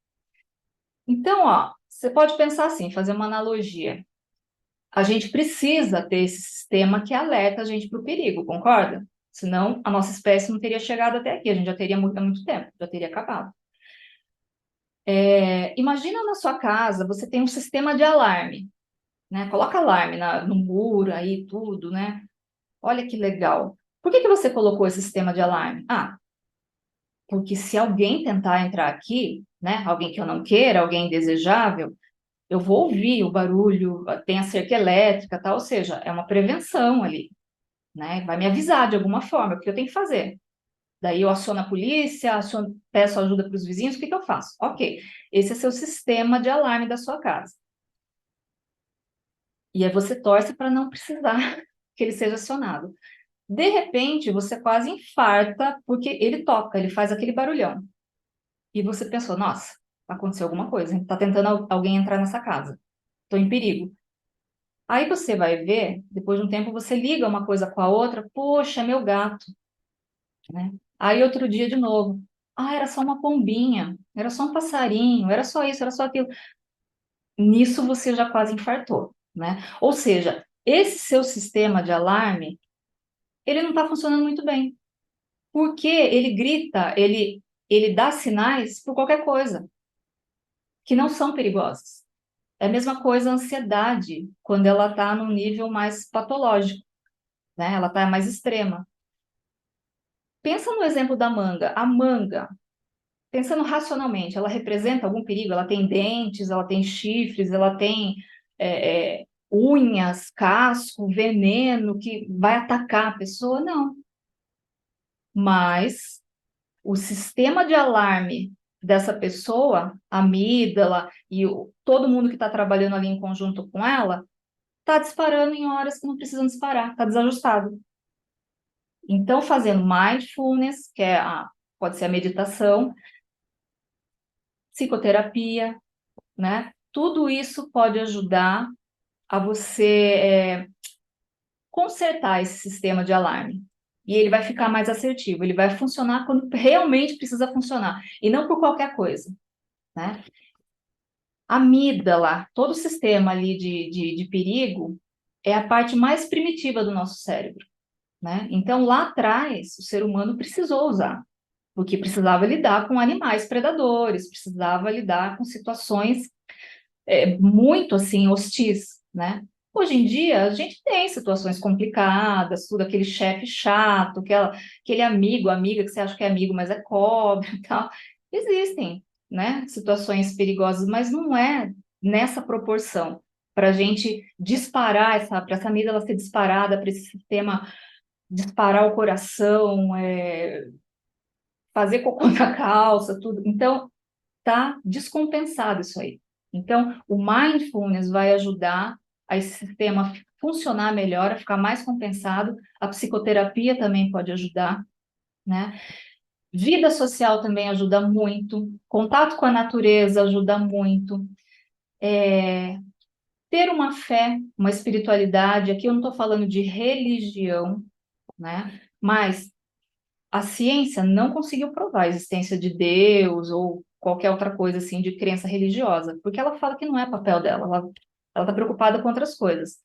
Então, ó, você pode pensar assim, fazer uma analogia. A gente precisa ter esse sistema que alerta a gente para o perigo, concorda? Senão, a nossa espécie não teria chegado até aqui, a gente já teria morrido há muito tempo, já teria acabado. Imagina na sua casa, você tem um sistema de alarme, né? Coloca alarme no muro aí, tudo, né? Olha que legal. Por que você colocou esse sistema de alarme? Ah, porque se alguém tentar entrar aqui, né? Alguém que eu não queira, alguém indesejável, eu vou ouvir o barulho, tem a cerca elétrica, tal, ou seja, é uma prevenção ali, né? Vai me avisar de alguma forma, o que eu tenho que fazer. Daí eu aciono a polícia, peço ajuda para os vizinhos, o que eu faço? Ok, esse é seu sistema de alarme da sua casa. E aí você torce para não precisar que ele seja acionado. De repente, você quase infarta porque ele toca, ele faz aquele barulhão. E você pensou, nossa, aconteceu alguma coisa, está tentando alguém entrar nessa casa, estou em perigo. Aí você vai ver, depois de um tempo, você liga uma coisa com a outra, poxa, é meu gato, né? Aí outro dia de novo, ah, era só uma pombinha, era só um passarinho, era só isso, era só aquilo. Nisso você já quase infartou, né? Ou seja, esse seu sistema de alarme, ele não está funcionando muito bem, porque ele grita, ele dá sinais por qualquer coisa, que não são perigosas. É a mesma coisa a ansiedade, quando ela está num nível mais patológico, né? Ela está mais extrema. Pensa no exemplo da manga. A manga, pensando racionalmente, ela representa algum perigo? Ela tem dentes, ela tem chifres, ela tem unhas, casco, veneno que vai atacar a pessoa? Não. Mas o sistema de alarme dessa pessoa, a amígdala e todo mundo que está trabalhando ali em conjunto com ela, está disparando em horas que não precisam disparar, está desajustado. Então, fazendo mindfulness, pode ser a meditação, psicoterapia, né? Tudo isso pode ajudar a você consertar esse sistema de alarme. E ele vai ficar mais assertivo, ele vai funcionar quando realmente precisa funcionar, e não por qualquer coisa, né? A amígdala, todo o sistema ali de perigo, é a parte mais primitiva do nosso cérebro, né? Então, lá atrás, o ser humano precisou usar, porque precisava lidar com animais predadores, precisava lidar com situações muito assim hostis, né? Hoje em dia a gente tem situações complicadas, tudo aquele chefe chato, aquele amigo, amiga que você acha que é amigo, mas é cobra e tal. Existem, né? Situações perigosas, mas não é nessa proporção. Para a gente disparar para essa amígdala ser disparada, para esse sistema disparar o coração, fazer cocô na calça, tudo. Então, tá descompensado isso aí. Então, o mindfulness vai ajudar a esse sistema funcionar melhor, a ficar mais compensado. A psicoterapia também pode ajudar, né? Vida social também ajuda muito. Contato com a natureza ajuda muito. Ter uma fé, uma espiritualidade. Aqui eu não estou falando de religião, né? Mas a ciência não conseguiu provar a existência de Deus ou qualquer outra coisa assim de crença religiosa, porque ela fala que não é papel dela, ela está preocupada com outras coisas.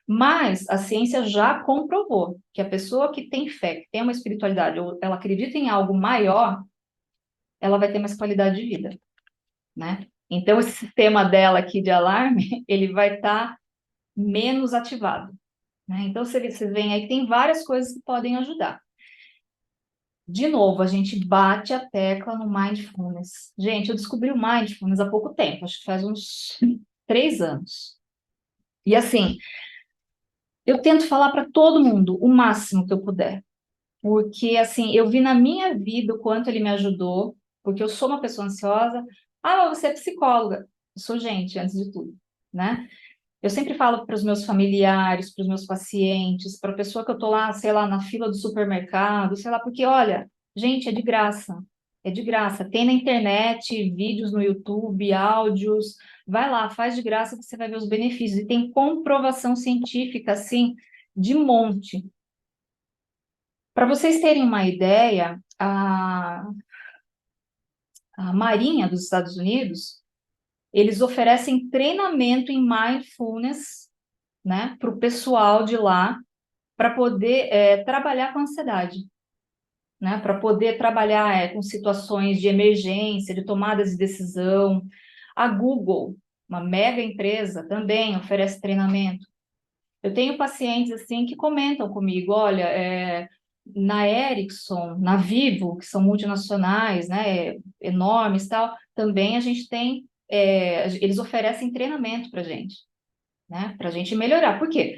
Mas a ciência já comprovou que a pessoa que tem fé, que tem uma espiritualidade, ou ela acredita em algo maior, ela vai ter mais qualidade de vida, né? Então, esse sistema dela aqui de alarme, ele vai estar menos ativado, né? Então, vocês veem aí que tem várias coisas que podem ajudar. De novo, a gente bate a tecla no mindfulness. Gente, eu descobri o mindfulness há pouco tempo, acho que faz uns 3 anos. E assim, eu tento falar para todo mundo o máximo que eu puder, porque assim, eu vi na minha vida o quanto ele me ajudou, porque eu sou uma pessoa ansiosa. Ah, mas você é psicóloga. Eu sou gente, antes de tudo, né? Eu sempre falo para os meus familiares, para os meus pacientes, para a pessoa que eu tô lá, sei lá, na fila do supermercado, sei lá, porque olha, gente, é de graça. É de graça. Tem na internet, vídeos no YouTube, áudios. Vai lá, faz de graça que você vai ver os benefícios. E tem comprovação científica, assim, de monte. Para vocês terem uma ideia, a Marinha dos Estados Unidos, eles oferecem treinamento em mindfulness, né, para o pessoal de lá, para poder trabalhar com ansiedade, né, para poder trabalhar com situações de emergência, de tomadas de decisão. A Google, uma mega empresa, também oferece treinamento. Eu tenho pacientes assim que comentam comigo, olha, na Ericsson, na Vivo, que são multinacionais, né, enormes, tal, também a gente tem, eles oferecem treinamento para gente, né, para a gente melhorar. Por quê?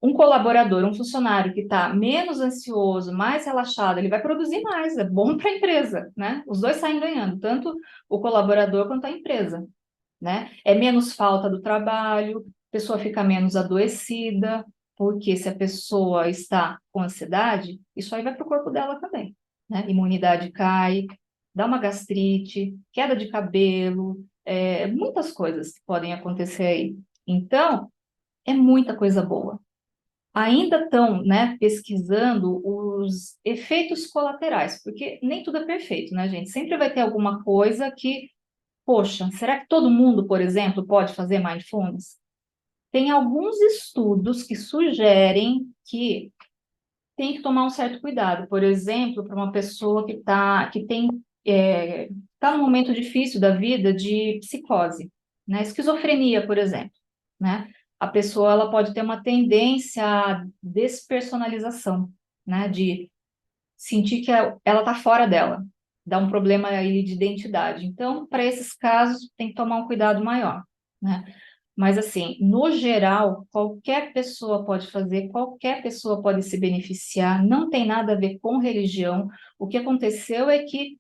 Um colaborador, um funcionário que está menos ansioso, mais relaxado, ele vai produzir mais, é bom para a empresa, né? Os dois saem ganhando, tanto o colaborador quanto a empresa, né? É menos falta do trabalho, a pessoa fica menos adoecida, porque se a pessoa está com ansiedade, isso aí vai para o corpo dela também, né? Imunidade cai, dá uma gastrite, queda de cabelo, muitas coisas podem acontecer aí. Então, é muita coisa boa. Ainda estão, né, pesquisando os efeitos colaterais, porque nem tudo é perfeito, né, gente? Sempre vai ter alguma coisa que, poxa, será que todo mundo, por exemplo, pode fazer mindfulness? Tem alguns estudos que sugerem que tem que tomar um certo cuidado. Por exemplo, para uma pessoa que está num momento difícil da vida de psicose, né? Esquizofrenia, por exemplo, né? A pessoa ela pode ter uma tendência à despersonalização, né? De sentir que ela está fora dela, dá um problema aí de identidade. Então, para esses casos, tem que tomar um cuidado maior, né? Mas, assim, no geral, qualquer pessoa pode fazer, qualquer pessoa pode se beneficiar, não tem nada a ver com religião. O que aconteceu é que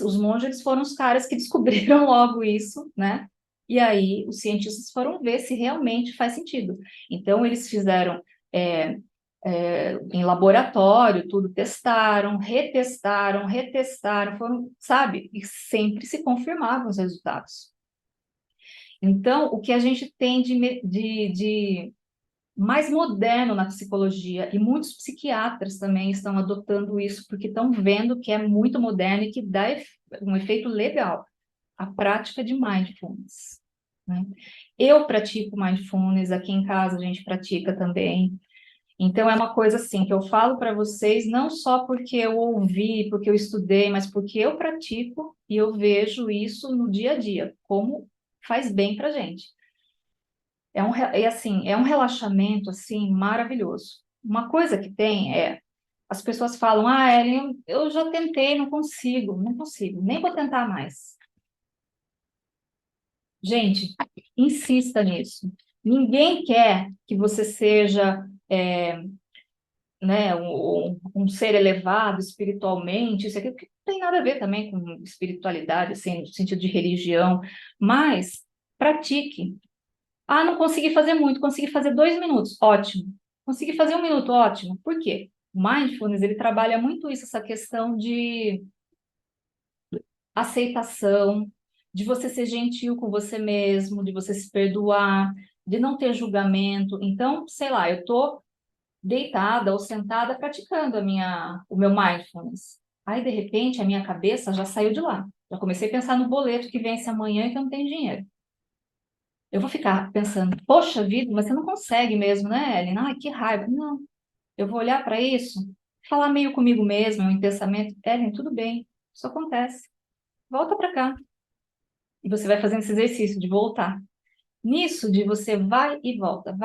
os monges, eles foram os caras que descobriram logo isso, né? E aí os cientistas foram ver se realmente faz sentido. Então, eles fizeram em laboratório, tudo testaram, retestaram, foram, sabe? E sempre se confirmavam os resultados. Então, o que a gente tem de mais moderno na psicologia, e muitos psiquiatras também estão adotando isso, porque estão vendo que é muito moderno e que dá um efeito legal, a prática de mindfulness, né? Eu pratico mindfulness, aqui em casa a gente pratica também. Então, é uma coisa assim que eu falo para vocês, não só porque eu ouvi, porque eu estudei, mas porque eu pratico e eu vejo isso no dia a dia, como faz bem para gente. É um relaxamento assim maravilhoso. Uma coisa que tem as pessoas falam, Ellen, eu já tentei, não consigo, nem vou tentar mais. Gente, insista nisso. Ninguém quer que você seja né, um ser elevado espiritualmente, isso aqui que não tem nada a ver também com espiritualidade, assim, no sentido de religião, mas pratique. Não consegui fazer muito, consegui fazer 2 minutos, ótimo. Consegui fazer 1 minuto, ótimo. Por quê? O mindfulness, ele trabalha muito isso, essa questão de aceitação, de você ser gentil com você mesmo, de você se perdoar, de não ter julgamento. Então, sei lá, eu tô deitada ou sentada praticando o meu mindfulness. Aí, de repente, a minha cabeça já saiu de lá. Já comecei a pensar no boleto que vence amanhã e que eu não tenho dinheiro. Eu vou ficar pensando, poxa vida, mas você não consegue mesmo, né, Ellen? Ai, que raiva. Não, eu vou olhar para isso, falar meio comigo mesma, em pensamento, Ellen, tudo bem, isso acontece. Volta para cá. E você vai fazendo esse exercício de voltar. Nisso de você vai e volta,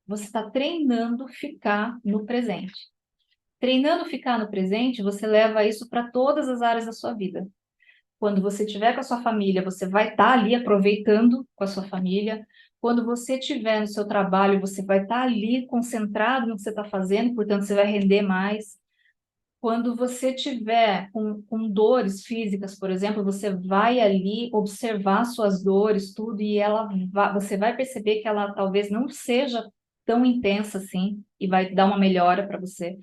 você está treinando ficar no presente. Treinando ficar no presente, você leva isso para todas as áreas da sua vida. Quando você estiver com a sua família, você vai estar ali aproveitando com a sua família. Quando você estiver no seu trabalho, você vai estar ali concentrado no que você está fazendo, portanto, você vai render mais. Quando você tiver com dores físicas, por exemplo, você vai ali observar suas dores, tudo, e você vai perceber que ela talvez não seja tão intensa assim, e vai dar uma melhora para você.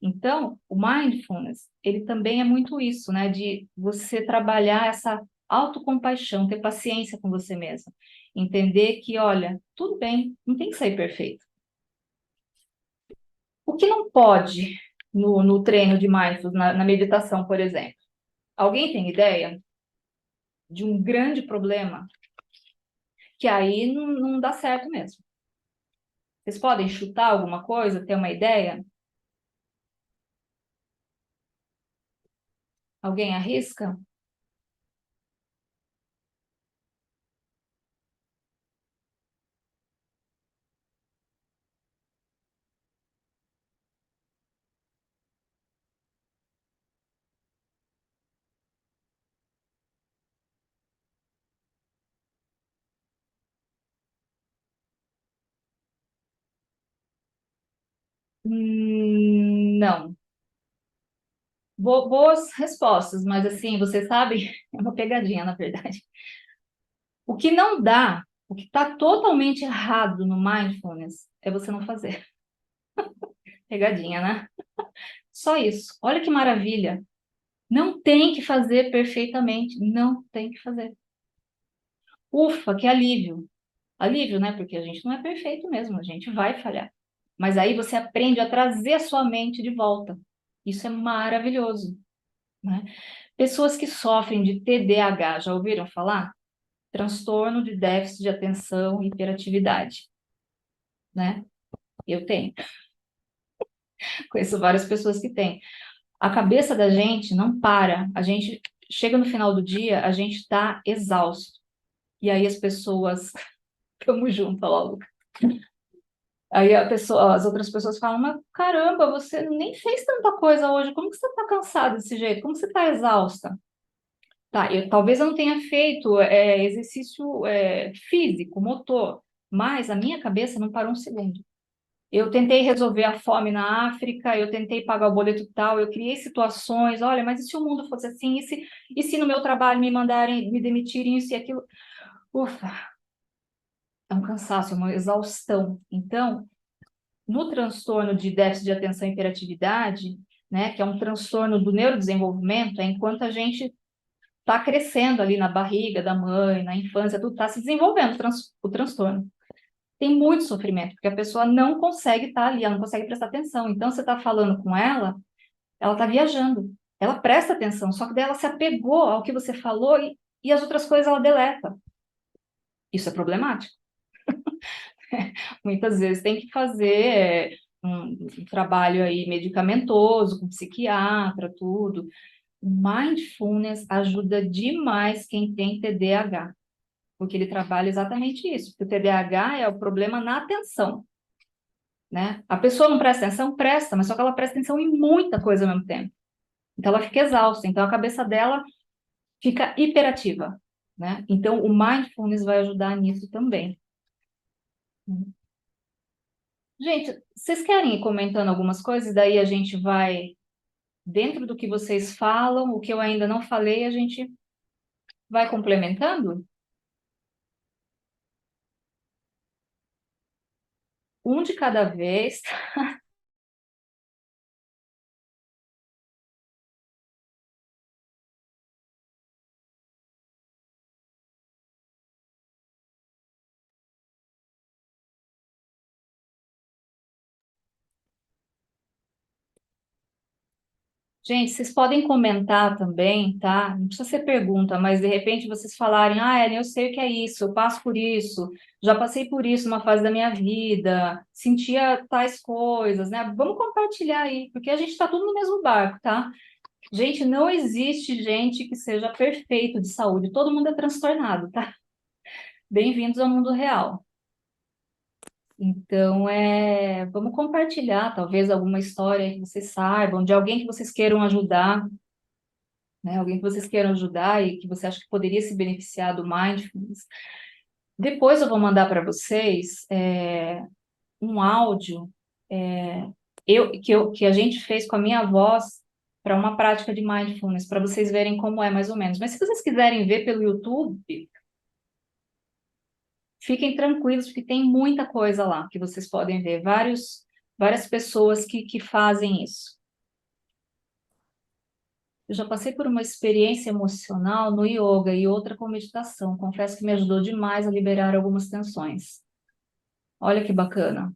Então, o mindfulness, ele também é muito isso, né? De você trabalhar essa autocompaixão, ter paciência com você mesmo. Entender que, olha, tudo bem, não tem que sair perfeito. O que não pode no treino de mindfulness, na meditação, por exemplo? Alguém tem ideia de um grande problema que aí não dá certo mesmo? Vocês podem chutar alguma coisa, ter uma ideia? Alguém arrisca? Não. Boas respostas, mas assim, você sabe, é uma pegadinha, na verdade. O que não dá, o que está totalmente errado no mindfulness é você não fazer. Pegadinha, né? Só isso. Olha que maravilha. Não tem que fazer perfeitamente. Não tem que fazer. Ufa, que alívio. Alívio, né? Porque a gente não é perfeito mesmo, a gente vai falhar. Mas aí você aprende a trazer a sua mente de volta. Isso é maravilhoso, né? Pessoas que sofrem de TDAH, já ouviram falar? Transtorno de déficit de atenção e hiperatividade, né? Eu tenho, conheço várias pessoas que têm. A cabeça da gente não para, a gente chega no final do dia, a gente está exausto. E aí as pessoas, tamo junto, logo. Aí as outras pessoas falam, mas caramba, você nem fez tanta coisa hoje, como que você está cansada desse jeito? Como você está exausta? Tá, talvez eu não tenha feito exercício físico, motor, mas a minha cabeça não parou um segundo. Eu tentei resolver a fome na África, eu tentei pagar o boleto tal, eu criei situações, olha, mas e se o mundo fosse assim? E se no meu trabalho me mandarem, me demitirem isso e aquilo? Ufa, é um cansaço, é uma exaustão. Então, no transtorno de déficit de atenção e hiperatividade, né, que é um transtorno do neurodesenvolvimento, é enquanto a gente está crescendo ali na barriga da mãe, na infância, tudo está se desenvolvendo o transtorno. Tem muito sofrimento, porque a pessoa não consegue estar ali, ela não consegue prestar atenção. Então, você está falando com ela está viajando. Ela presta atenção, só que daí ela se apegou ao que você falou e as outras coisas ela deleta. Isso é problemático. Muitas vezes tem que fazer um trabalho aí medicamentoso, com psiquiatra, tudo. O mindfulness ajuda demais quem tem TDAH, porque ele trabalha exatamente isso. Porque o TDAH é o problema na atenção, né? A pessoa não presta atenção? Presta, mas só que ela presta atenção em muita coisa ao mesmo tempo. Então ela fica exausta, então a cabeça dela fica hiperativa, né? Então o mindfulness vai ajudar nisso também. Gente, vocês querem ir comentando algumas coisas, daí a gente vai, dentro do que vocês falam, o que eu ainda não falei, a gente vai complementando? Um de cada vez. Gente, vocês podem comentar também, tá? Não precisa ser pergunta, mas de repente vocês falarem, ah, Ellen, eu sei o que é isso, eu passo por isso, já passei por isso numa fase da minha vida, sentia tais coisas, né? Vamos compartilhar aí, porque a gente está tudo no mesmo barco, tá? Gente, não existe gente que seja perfeito de saúde, todo mundo é transtornado, tá? Bem-vindos ao mundo real. Então, vamos compartilhar, talvez alguma história que vocês saibam, de alguém que vocês queiram ajudar, né? Alguém que vocês queiram ajudar e que você acha que poderia se beneficiar do mindfulness. Depois eu vou mandar para vocês um áudio que a gente fez com a minha voz para uma prática de mindfulness, para vocês verem como é mais ou menos. Mas se vocês quiserem ver pelo YouTube, fiquem tranquilos, porque tem muita coisa lá que vocês podem ver, várias pessoas que fazem isso. Eu já passei por uma experiência emocional no yoga e outra com meditação. Confesso que me ajudou demais a liberar algumas tensões. Olha que bacana,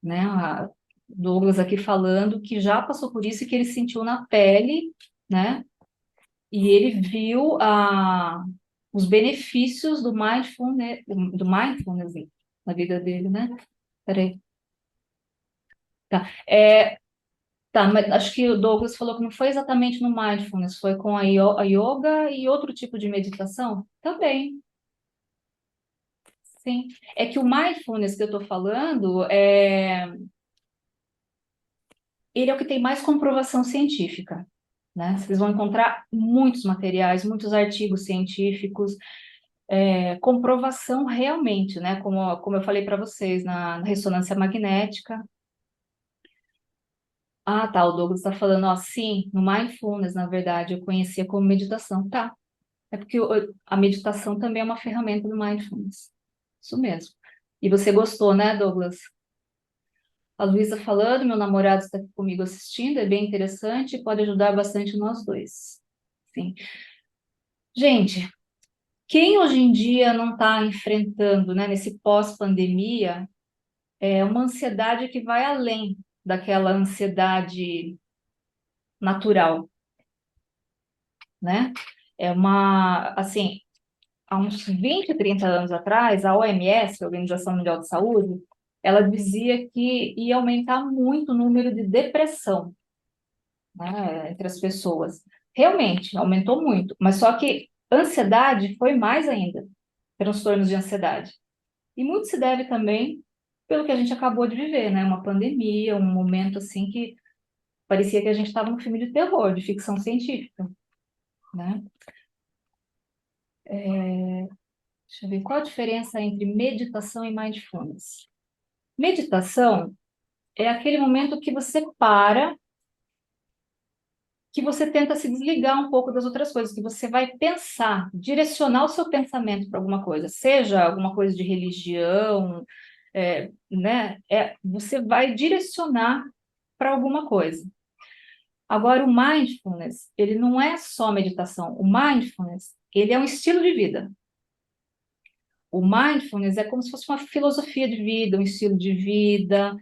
né? A Douglas aqui falando que já passou por isso e que ele sentiu na pele, né? E ele viu os benefícios do mindfulness na vida dele, né? Peraí. Tá. Tá, mas acho que o Douglas falou que não foi exatamente no mindfulness, foi com a yoga e outro tipo de meditação? Também, sim. É que o mindfulness que eu estou falando, ele é o que tem mais comprovação científica, né? Vocês vão encontrar muitos materiais, muitos artigos científicos, comprovação realmente, né? Como eu falei para vocês, na ressonância magnética. Ah, tá, o Douglas está falando, ó, sim, no mindfulness, na verdade, eu conhecia como meditação. Tá, é porque a meditação também é uma ferramenta do mindfulness. Isso mesmo. E você gostou, né, Douglas? A Luísa falando, meu namorado está aqui comigo assistindo, é bem interessante e pode ajudar bastante nós dois. Sim. Gente, quem hoje em dia não está enfrentando, né, nesse pós-pandemia, uma ansiedade que vai além daquela ansiedade natural, né? Assim, há uns 20, 30 anos atrás, a OMS, a Organização Mundial de Saúde, ela dizia que ia aumentar muito o número de depressão, né, entre as pessoas. Realmente, aumentou muito, mas só que ansiedade foi mais ainda, transtornos de ansiedade. E muito se deve também pelo que a gente acabou de viver, né? Uma pandemia, um momento assim que parecia que a gente estava num filme de terror, de ficção científica, né? Deixa eu ver, qual a diferença entre meditação e mindfulness? Meditação é aquele momento que você para, que você tenta se desligar um pouco das outras coisas, que você vai pensar, direcionar o seu pensamento para alguma coisa, seja alguma coisa de religião, né? Você vai direcionar para alguma coisa. Agora, o mindfulness, ele não é só meditação. O mindfulness, ele é um estilo de vida. O mindfulness é como se fosse uma filosofia de vida, um estilo de vida,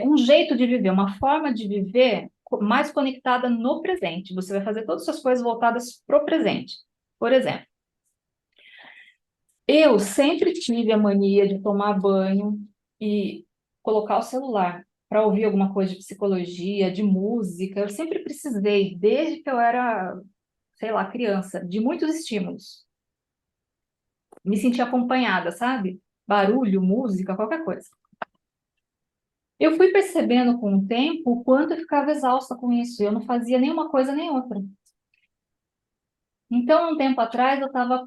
um jeito de viver, uma forma de viver mais conectada no presente. Você vai fazer todas as suas coisas voltadas para o presente. Por exemplo, eu sempre tive a mania de tomar banho e colocar o celular para ouvir alguma coisa de psicologia, de música. Eu sempre precisei, desde que eu era, sei lá, criança, de muitos estímulos. Me sentia acompanhada, sabe? Barulho, música, qualquer coisa. Eu fui percebendo com o tempo o quanto eu ficava exausta com isso. Eu não fazia nenhuma coisa nem outra. Então, um tempo atrás, eu estava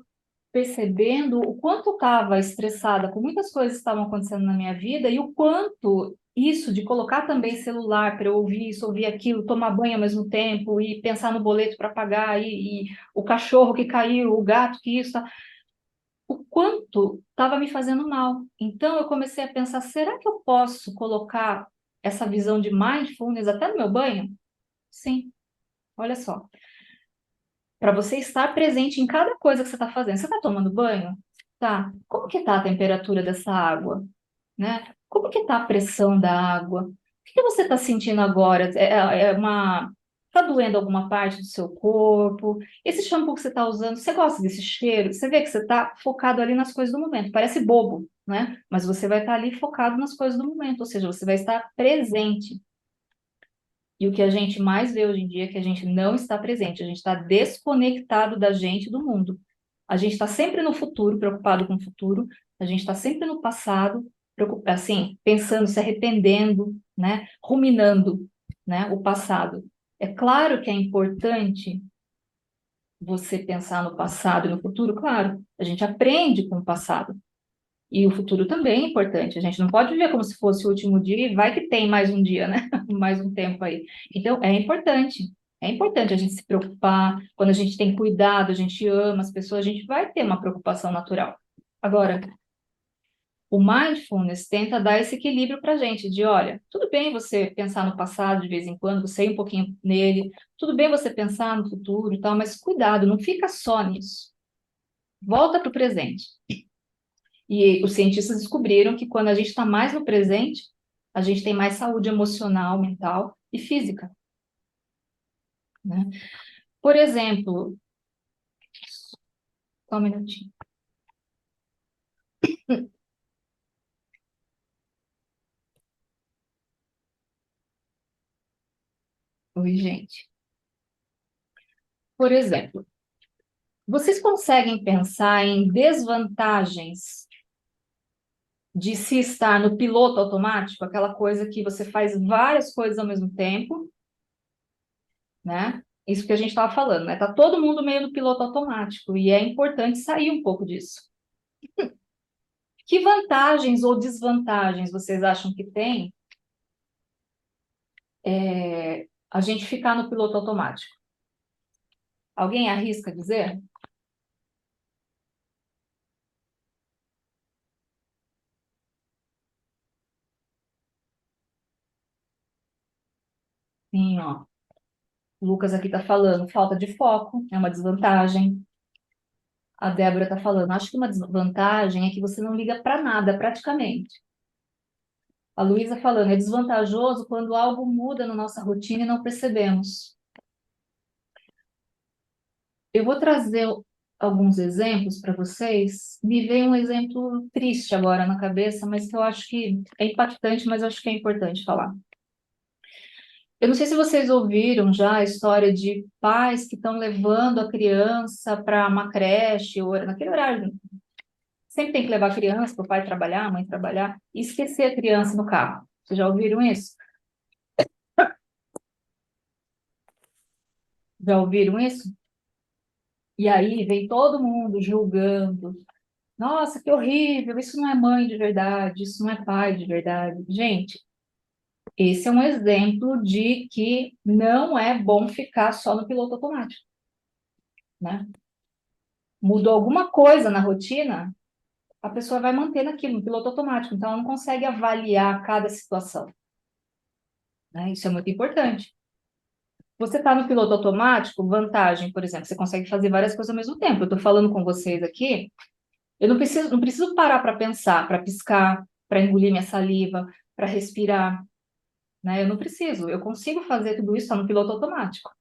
percebendo o quanto eu estava estressada com muitas coisas que estavam acontecendo na minha vida e o quanto isso de colocar também celular para eu ouvir isso, ouvir aquilo, tomar banho ao mesmo tempo e pensar no boleto para pagar e o cachorro que caiu, o gato que isso, tá? O quanto estava me fazendo mal. Então eu comecei a pensar, será que eu posso colocar essa visão de mindfulness até no meu banho? Sim, olha só. Para você estar presente em cada coisa que você está fazendo. Você está tomando banho? Tá. Como que está a temperatura dessa água? Né? Como que está a pressão da água? O que que você está sentindo agora? Está doendo alguma parte do seu corpo? Esse shampoo que você está usando, você gosta desse cheiro? Você vê que você está focado ali nas coisas do momento. Parece bobo, né? Mas você vai estar ali focado nas coisas do momento, ou seja, você vai estar presente. E o que a gente mais vê hoje em dia é que a gente não está presente, a gente está desconectado da gente e do mundo. A gente está sempre no futuro, preocupado com o futuro, a gente está sempre no passado, assim, pensando, se arrependendo, né? Ruminando, né? O passado. É claro que é importante você pensar no passado e no futuro, claro, a gente aprende com o passado. E o futuro também é importante. A gente não pode viver como se fosse o último dia e vai que tem mais um dia, né? Mais um tempo aí. Então, é importante. É importante a gente se preocupar. Quando a gente tem cuidado, a gente ama as pessoas, a gente vai ter uma preocupação natural. Agora, O mindfulness tenta dar esse equilíbrio para a gente, de olha, tudo bem você pensar no passado de vez em quando, você ir um pouquinho nele, tudo bem você pensar no futuro e tal, mas cuidado, não fica só nisso. Volta para o presente. E os cientistas descobriram que quando a gente está mais no presente, a gente tem mais saúde emocional, mental e física, né? Por exemplo, só um minutinho. Oi, gente. Por exemplo, vocês conseguem pensar em desvantagens de se estar no piloto automático, aquela coisa que você faz várias coisas ao mesmo tempo, né? Isso que a gente estava falando, né? Tá todo mundo meio no piloto automático e é importante sair um pouco disso. Que vantagens ou desvantagens vocês acham que tem a gente ficar no piloto automático? Alguém arrisca dizer? Sim, ó. O Lucas aqui está falando, falta de foco é uma desvantagem. A Débora está falando, acho que uma desvantagem é que você não liga para nada, praticamente. A Luísa falando, é desvantajoso quando algo muda na nossa rotina e não percebemos. Eu vou trazer alguns exemplos para vocês. Me veio um exemplo triste agora na cabeça, mas que eu acho que é impactante, mas eu acho que é importante falar. Eu não sei se vocês ouviram já a história de pais que estão levando a criança para uma creche, ou naquele horário, sempre tem que levar a criança para o pai trabalhar, a mãe trabalhar, e esquecer a criança no carro. Vocês já ouviram isso? Já ouviram isso? E aí vem todo mundo julgando. Nossa, que horrível, isso não é mãe de verdade, isso não é pai de verdade. Gente, esse é um exemplo de que não é bom ficar só no piloto automático, né? Mudou alguma coisa na rotina, a pessoa vai manter naquilo, no piloto automático, então ela não consegue avaliar cada situação, né? Isso é muito importante. Você está no piloto automático, vantagem, por exemplo, você consegue fazer várias coisas ao mesmo tempo. Eu estou falando com vocês aqui, eu não preciso parar para pensar, para piscar, para engolir minha saliva, para respirar, né? Eu não preciso, eu consigo fazer tudo isso, tá no piloto automático.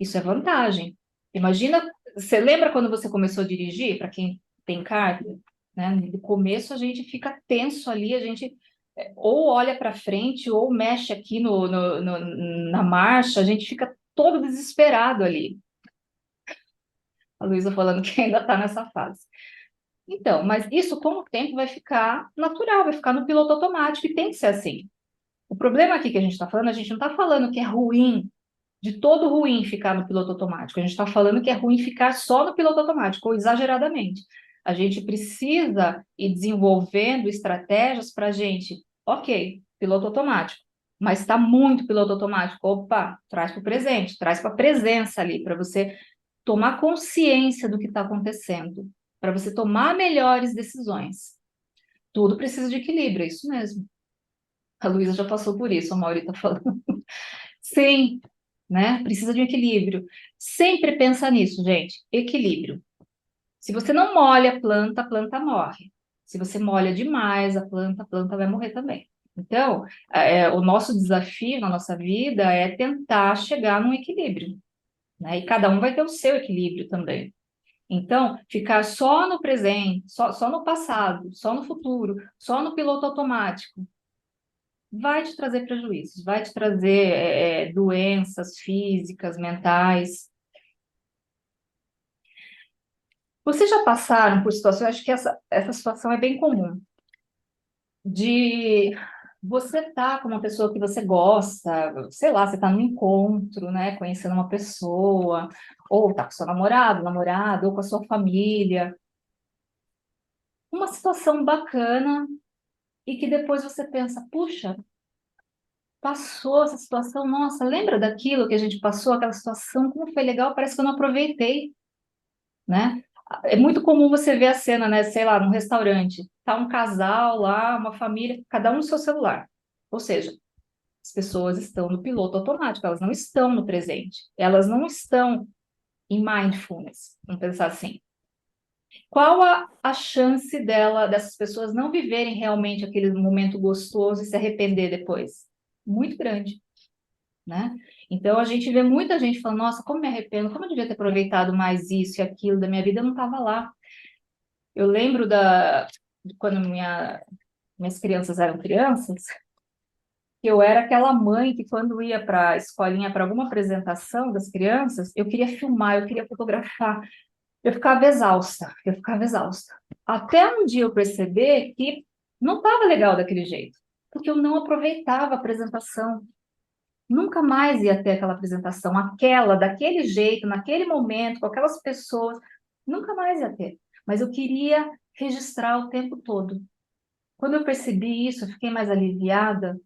Isso é vantagem. Imagina, você lembra quando você começou a dirigir, para quem tem carta, né? No começo a gente fica tenso ali, a gente ou olha para frente ou mexe aqui na marcha, a gente fica todo desesperado ali. A Luísa falando que ainda está nessa fase. Então, mas isso com o tempo vai ficar natural, vai ficar no piloto automático e tem que ser assim. O problema aqui que a gente está falando, a gente não está falando que é ruim, de todo ruim ficar no piloto automático. A gente está falando que é ruim ficar só no piloto automático, ou exageradamente. A gente precisa ir desenvolvendo estratégias para a gente, ok, piloto automático, mas está muito piloto automático. Opa, traz para o presente, traz para a presença ali, para você tomar consciência do que está acontecendo, para você tomar melhores decisões. Tudo precisa de equilíbrio, é isso mesmo. A Luísa já passou por isso, a Mauri está falando. Sim, né? Precisa de um equilíbrio. Sempre pensa nisso, gente. Equilíbrio. Se você não molha a planta morre. Se você molha demais a planta vai morrer também. Então, o nosso desafio na nossa vida é tentar chegar num equilíbrio, né? E cada um vai ter o seu equilíbrio também. Então, ficar só no presente, só no passado, só no futuro, só no piloto automático, vai te trazer prejuízos, vai te trazer doenças físicas, mentais. Vocês já passaram por situações, acho que essa situação é bem comum, de você estar com uma pessoa que você gosta, sei lá, você está num encontro, né, conhecendo uma pessoa, ou tá com seu namorado, namorada, ou com a sua família, uma situação bacana, e que depois você pensa, puxa, passou essa situação, nossa, lembra daquilo que a gente passou, aquela situação, como foi legal, parece que eu não aproveitei, né? É muito comum você ver a cena, né? Sei lá, num restaurante. Tá um casal lá, uma família, cada um no seu celular. Ou seja, as pessoas estão no piloto automático, elas não estão no presente. Elas não estão em mindfulness. Vamos pensar assim. Qual a chance dessas pessoas não viverem realmente aquele momento gostoso e se arrepender depois? Muito grande, né? Então a gente vê muita gente falando, nossa, como me arrependo, como eu devia ter aproveitado mais isso e aquilo da minha vida, eu não estava lá. Eu lembro de quando minhas crianças eram crianças, que eu era aquela mãe que quando ia para a escolinha para alguma apresentação das crianças, eu queria filmar, eu queria fotografar. Eu ficava exausta, eu ficava exausta. Até um dia eu perceber que não estava legal daquele jeito, porque eu não aproveitava a apresentação. Nunca mais ia ter aquela apresentação, aquela, daquele jeito, naquele momento, com aquelas pessoas. Nunca mais ia ter. Mas eu queria registrar o tempo todo. Quando eu percebi isso, eu fiquei mais aliviada.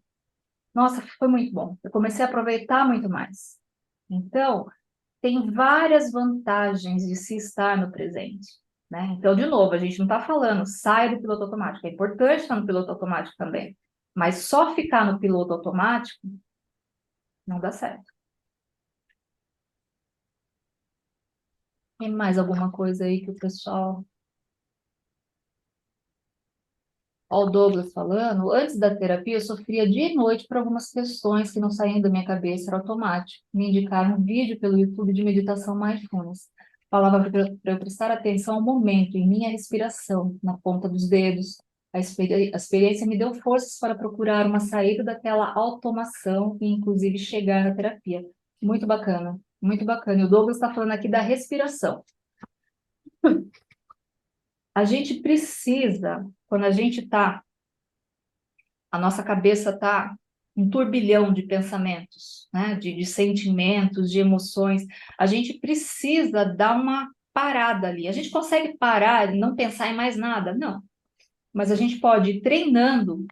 Nossa, foi muito bom. Eu comecei a aproveitar muito mais. Então, tem várias vantagens de se estar no presente, né? Então, de novo, a gente não está falando sai do piloto automático. É importante estar no piloto automático também. Mas só ficar no piloto automático não dá certo. Tem mais alguma coisa aí que o pessoal... Ó, o Douglas falando, antes da terapia eu sofria dia e noite por algumas questões que não saíam da minha cabeça, era automático. Me indicaram um vídeo pelo YouTube de meditação mindfulness. Falava para eu prestar atenção ao momento, em minha respiração, na ponta dos dedos. A experiência me deu forças para procurar uma saída daquela automação e, inclusive, chegar à terapia. Muito bacana, muito bacana. E o Douglas está falando aqui da respiração. A gente precisa, quando a nossa cabeça está um turbilhão de pensamentos, né? De sentimentos, de emoções, a gente precisa dar uma parada ali. A gente consegue parar e não pensar em mais nada? Não. Mas a gente pode ir treinando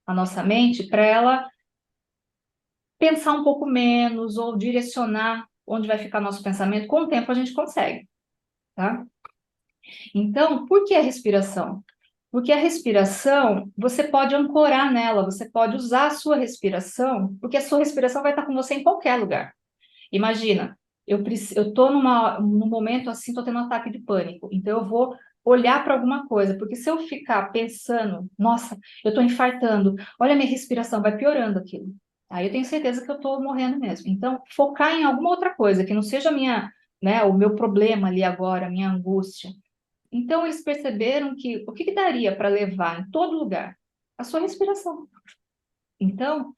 a nossa mente para ela pensar um pouco menos ou direcionar onde vai ficar nosso pensamento. Com o tempo a gente consegue, tá? Então, por que a respiração? Porque a respiração, você pode ancorar nela, você pode usar a sua respiração, porque a sua respiração vai estar com você em qualquer lugar. Imagina, eu estou num momento assim, estou tendo um ataque de pânico, então eu vou olhar para alguma coisa, porque se eu ficar pensando, nossa, eu estou infartando, olha a minha respiração, vai piorando aquilo. Aí eu tenho certeza que eu estou morrendo mesmo. Então, focar em alguma outra coisa, que não seja o meu problema ali agora, a minha angústia. Então, eles perceberam que o que daria para levar em todo lugar? A sua respiração. Então,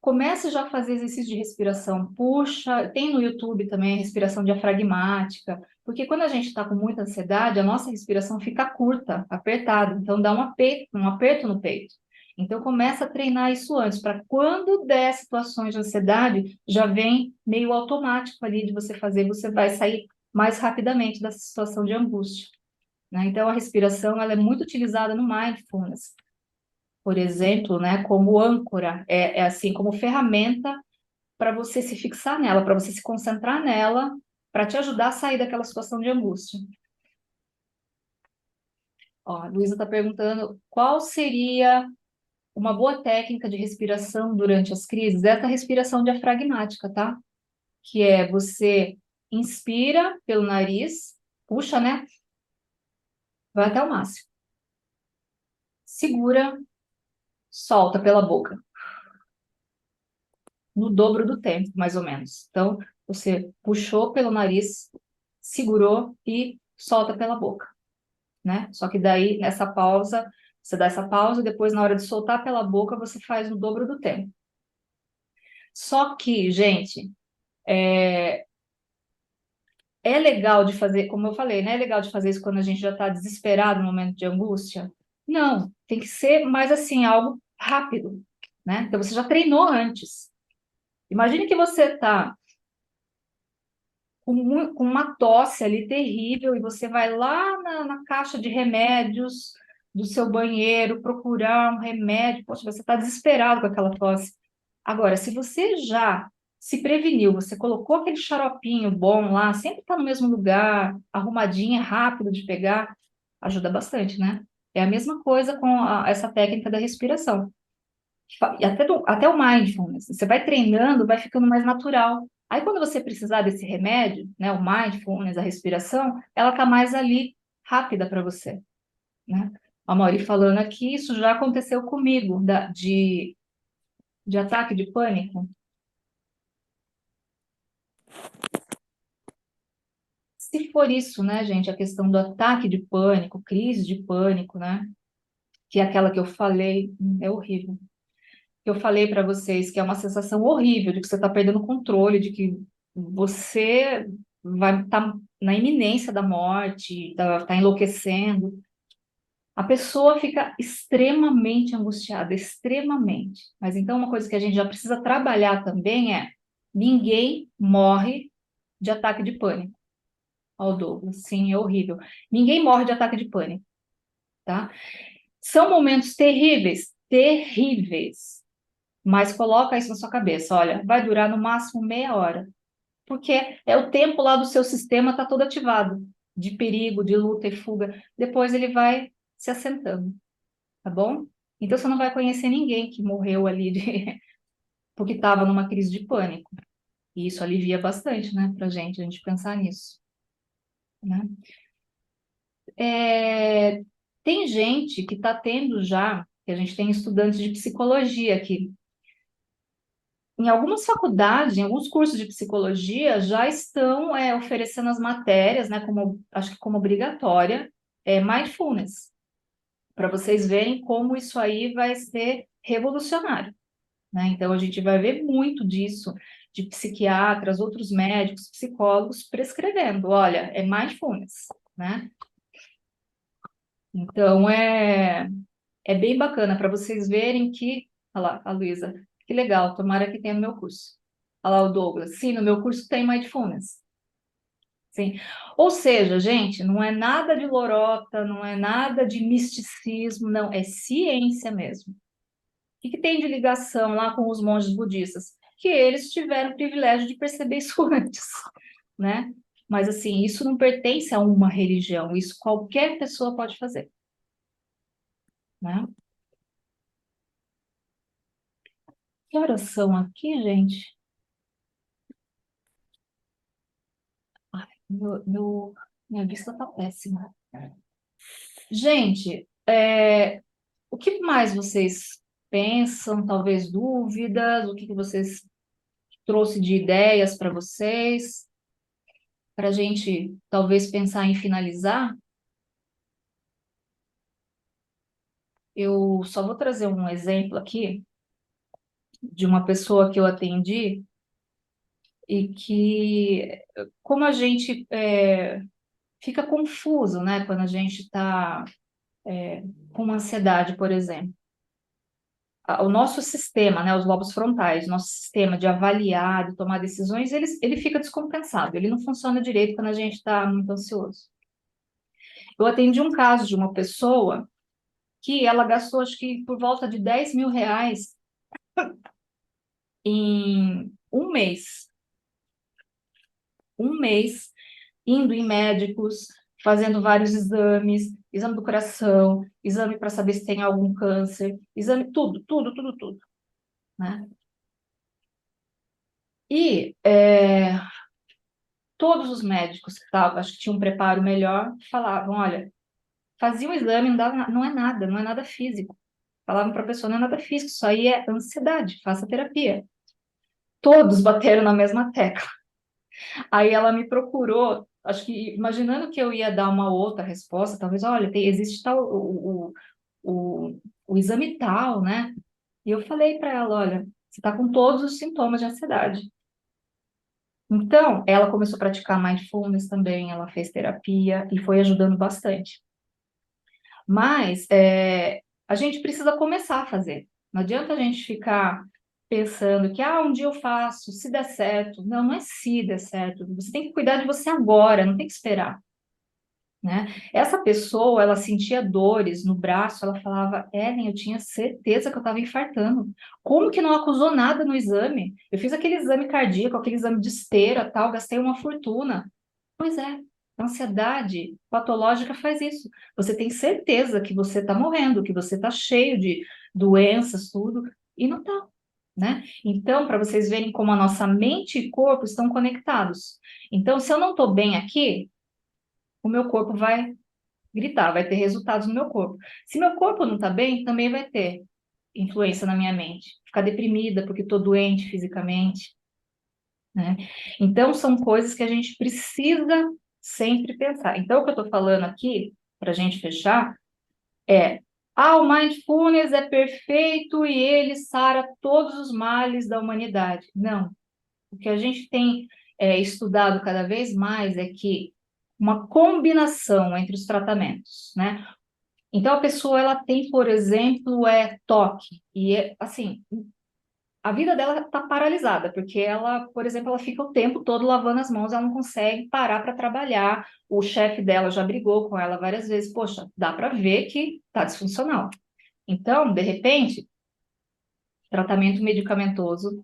comece já a fazer exercício de respiração. Puxa, tem no YouTube também a respiração diafragmática, porque quando a gente está com muita ansiedade, a nossa respiração fica curta, apertada. Então, dá um aperto no peito. Então, começa a treinar isso antes, para quando der situações de ansiedade, já vem meio automático ali de você fazer, você vai sair mais rapidamente dessa situação de angústia, né? Então, a respiração ela é muito utilizada no mindfulness, por exemplo, né, como âncora, é assim, como ferramenta para você se fixar nela, para você se concentrar nela, para te ajudar a sair daquela situação de angústia. Ó, a Luísa está perguntando qual seria uma boa técnica de respiração durante as crises? Essa respiração diafragmática, tá? Que é você inspira pelo nariz, puxa, né? Vai até o máximo. Segura, solta pela boca. No dobro do tempo, mais ou menos. Então, você puxou pelo nariz, segurou e solta pela boca, né? Só que daí, nessa pausa, você dá essa pausa e depois, na hora de soltar pela boca, você faz no dobro do tempo. Só que, gente, é legal de fazer, como eu falei, né? É legal de fazer isso quando a gente já está desesperado no momento de angústia? Não, tem que ser mais assim, algo rápido, né? Então, você já treinou antes. Imagine que você está com uma tosse ali terrível e você vai lá na caixa de remédios do seu banheiro procurar um remédio. Poxa, você está desesperado com aquela tosse. Agora, se você já se preveniu, você colocou aquele xaropinho bom lá, sempre está no mesmo lugar, arrumadinho, é rápido de pegar, ajuda bastante, né? É a mesma coisa com essa técnica da respiração. E até o mindfulness. Você vai treinando, vai ficando mais natural. Aí, quando você precisar desse remédio, né, o mindfulness, a respiração, ela tá mais ali, rápida para você, né? A Mauri falando aqui, isso já aconteceu comigo, de ataque de pânico. Se for isso, né, gente, a questão do ataque de pânico, crise de pânico, né, que é aquela que eu falei, é horrível. Que eu falei para vocês que é uma sensação horrível de que você está perdendo o controle, de que você vai estar na iminência da morte, tá enlouquecendo. A pessoa fica extremamente angustiada, extremamente. Mas então uma coisa que a gente já precisa trabalhar também é: ninguém morre de ataque de pânico. Ó, Douglas, sim, é horrível. Ninguém morre de ataque de pânico, tá? São momentos terríveis, terríveis. Mas coloca isso na sua cabeça, olha, vai durar no máximo meia hora, porque é o tempo lá do seu sistema tá todo ativado, de perigo, de luta e fuga. Depois ele vai se assentando, tá bom? Então você não vai conhecer ninguém que morreu ali porque estava numa crise de pânico. E isso alivia bastante, né, pra gente, a gente pensar nisso, né? É, tem gente que está tendo já, que a gente tem estudantes de psicologia aqui. Em algumas faculdades, em alguns cursos de psicologia, já estão oferecendo as matérias, né, como, acho que como obrigatória, mindfulness, para vocês verem como isso aí vai ser revolucionário, né? Então, a gente vai ver muito disso, de psiquiatras, outros médicos, psicólogos prescrevendo, olha, é mindfulness, né? Então, é bem bacana para vocês verem que. Olha lá, a Luísa, que legal, tomara que tenha no meu curso. Olha lá o Douglas, sim, no meu curso tem Mindfulness. Sim. Ou seja, gente, não é nada de lorota, não é nada de misticismo, não, é ciência mesmo. O que que tem de ligação lá com os monges budistas? Que eles tiveram o privilégio de perceber isso antes, né? Mas assim, isso não pertence a uma religião, isso qualquer pessoa pode fazer, né? Que horas são aqui, gente? Ai, minha vista tá péssima. Gente, o que mais vocês pensam? Talvez dúvidas? O que que vocês trouxe de ideias para vocês? Para a gente talvez pensar em finalizar? Eu só vou trazer um exemplo aqui de uma pessoa que eu atendi e que, como a gente fica confuso, né, quando a gente está com ansiedade, por exemplo. O nosso sistema, né, os lobos frontais, nosso sistema de avaliar, de tomar decisões, ele fica descompensado, ele não funciona direito quando a gente está muito ansioso. Eu atendi um caso de uma pessoa que ela gastou, acho que por volta de R$ 10.000 em um mês, indo em médicos, fazendo vários exames, exame do coração, exame para saber se tem algum câncer, exame, tudo, tudo, tudo, tudo, né? E todos os médicos que estavam, acho que tinham um preparo melhor, falavam, olha, fazia o exame, não, dava, não é nada, não é nada físico. Falavam para a pessoa, não é nada físico, isso aí é ansiedade, faça terapia. Todos bateram na mesma tecla. Aí ela me procurou, acho que imaginando que eu ia dar uma outra resposta, talvez, olha, existe tal, o exame tal, né? E eu falei para ela, olha, você está com todos os sintomas de ansiedade. Então, ela começou a praticar mindfulness também, ela fez terapia e foi ajudando bastante. Mas a gente precisa começar a fazer. Não adianta a gente ficar pensando que um dia eu faço, se der certo. Não, não é se der certo. Você tem que cuidar de você agora, não tem que esperar. né? Essa pessoa, ela sentia dores no braço, ela falava, Ellen, eu tinha certeza que eu estava infartando. Como que não acusou nada no exame? Eu fiz aquele exame cardíaco, aquele exame de esteira, tal, gastei uma fortuna. Pois é, a ansiedade patológica faz isso. Você tem certeza que você está morrendo, que você está cheio de doenças, tudo, e não está, né? Então, para vocês verem como a nossa mente e corpo estão conectados. Então, se eu não estou bem aqui, o meu corpo vai gritar, vai ter resultados no meu corpo. Se meu corpo não está bem, também vai ter influência na minha mente. Ficar deprimida porque estou doente fisicamente, né? Então, são coisas que a gente precisa sempre pensar. Então, o que eu estou falando aqui, para a gente fechar, é: o mindfulness é perfeito e ele sara todos os males da humanidade. Não. O que a gente tem estudado cada vez mais é que uma combinação entre os tratamentos, né? Então, a pessoa, ela tem, por exemplo, toque, e assim, a vida dela está paralisada, porque ela, por exemplo, ela fica o tempo todo lavando as mãos, ela não consegue parar para trabalhar. O chefe dela já brigou com ela várias vezes. Poxa, dá para ver que está disfuncional. Então, de repente, tratamento medicamentoso,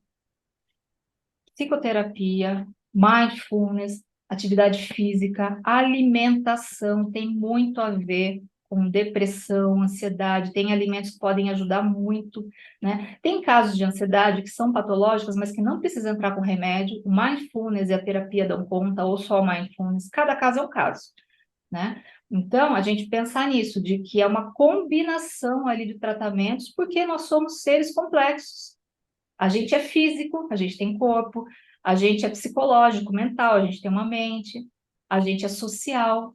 psicoterapia, mindfulness, atividade física, alimentação tem muito a ver com depressão, ansiedade, tem alimentos que podem ajudar muito, né? Tem casos de ansiedade que são patológicas, mas que não precisam entrar com remédio. O mindfulness e a terapia dão conta, ou só o mindfulness, cada caso é um caso, né? Então, a gente pensar nisso, de que é uma combinação ali de tratamentos, porque nós somos seres complexos. A gente é físico, a gente tem corpo, a gente é psicológico, mental, a gente tem uma mente, a gente é social,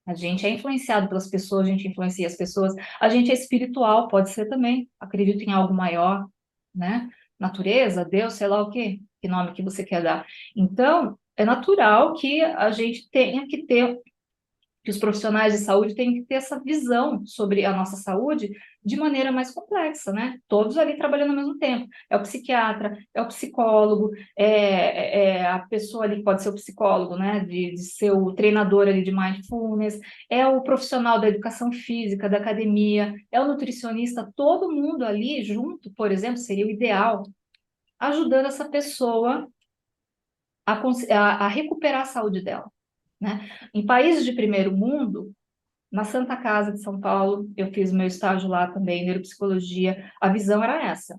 a gente é influenciado pelas pessoas, a gente influencia as pessoas, a gente é espiritual, pode ser também, acredito em algo maior, né? Natureza, Deus, sei lá o quê, que nome que você quer dar. Então, é natural que a gente tenha que ter que os profissionais de saúde têm que ter essa visão sobre a nossa saúde de maneira mais complexa, né? Todos ali trabalhando ao mesmo tempo. É o psiquiatra, é o psicólogo, a pessoa ali que pode ser o psicólogo, né? De ser o treinador ali de mindfulness, é o profissional da educação física, da academia, é o nutricionista, todo mundo ali junto, por exemplo, seria o ideal, ajudando essa pessoa a recuperar a saúde dela, né? Em países de primeiro mundo, na Santa Casa de São Paulo, eu fiz meu estágio lá também, neuropsicologia, a visão era essa: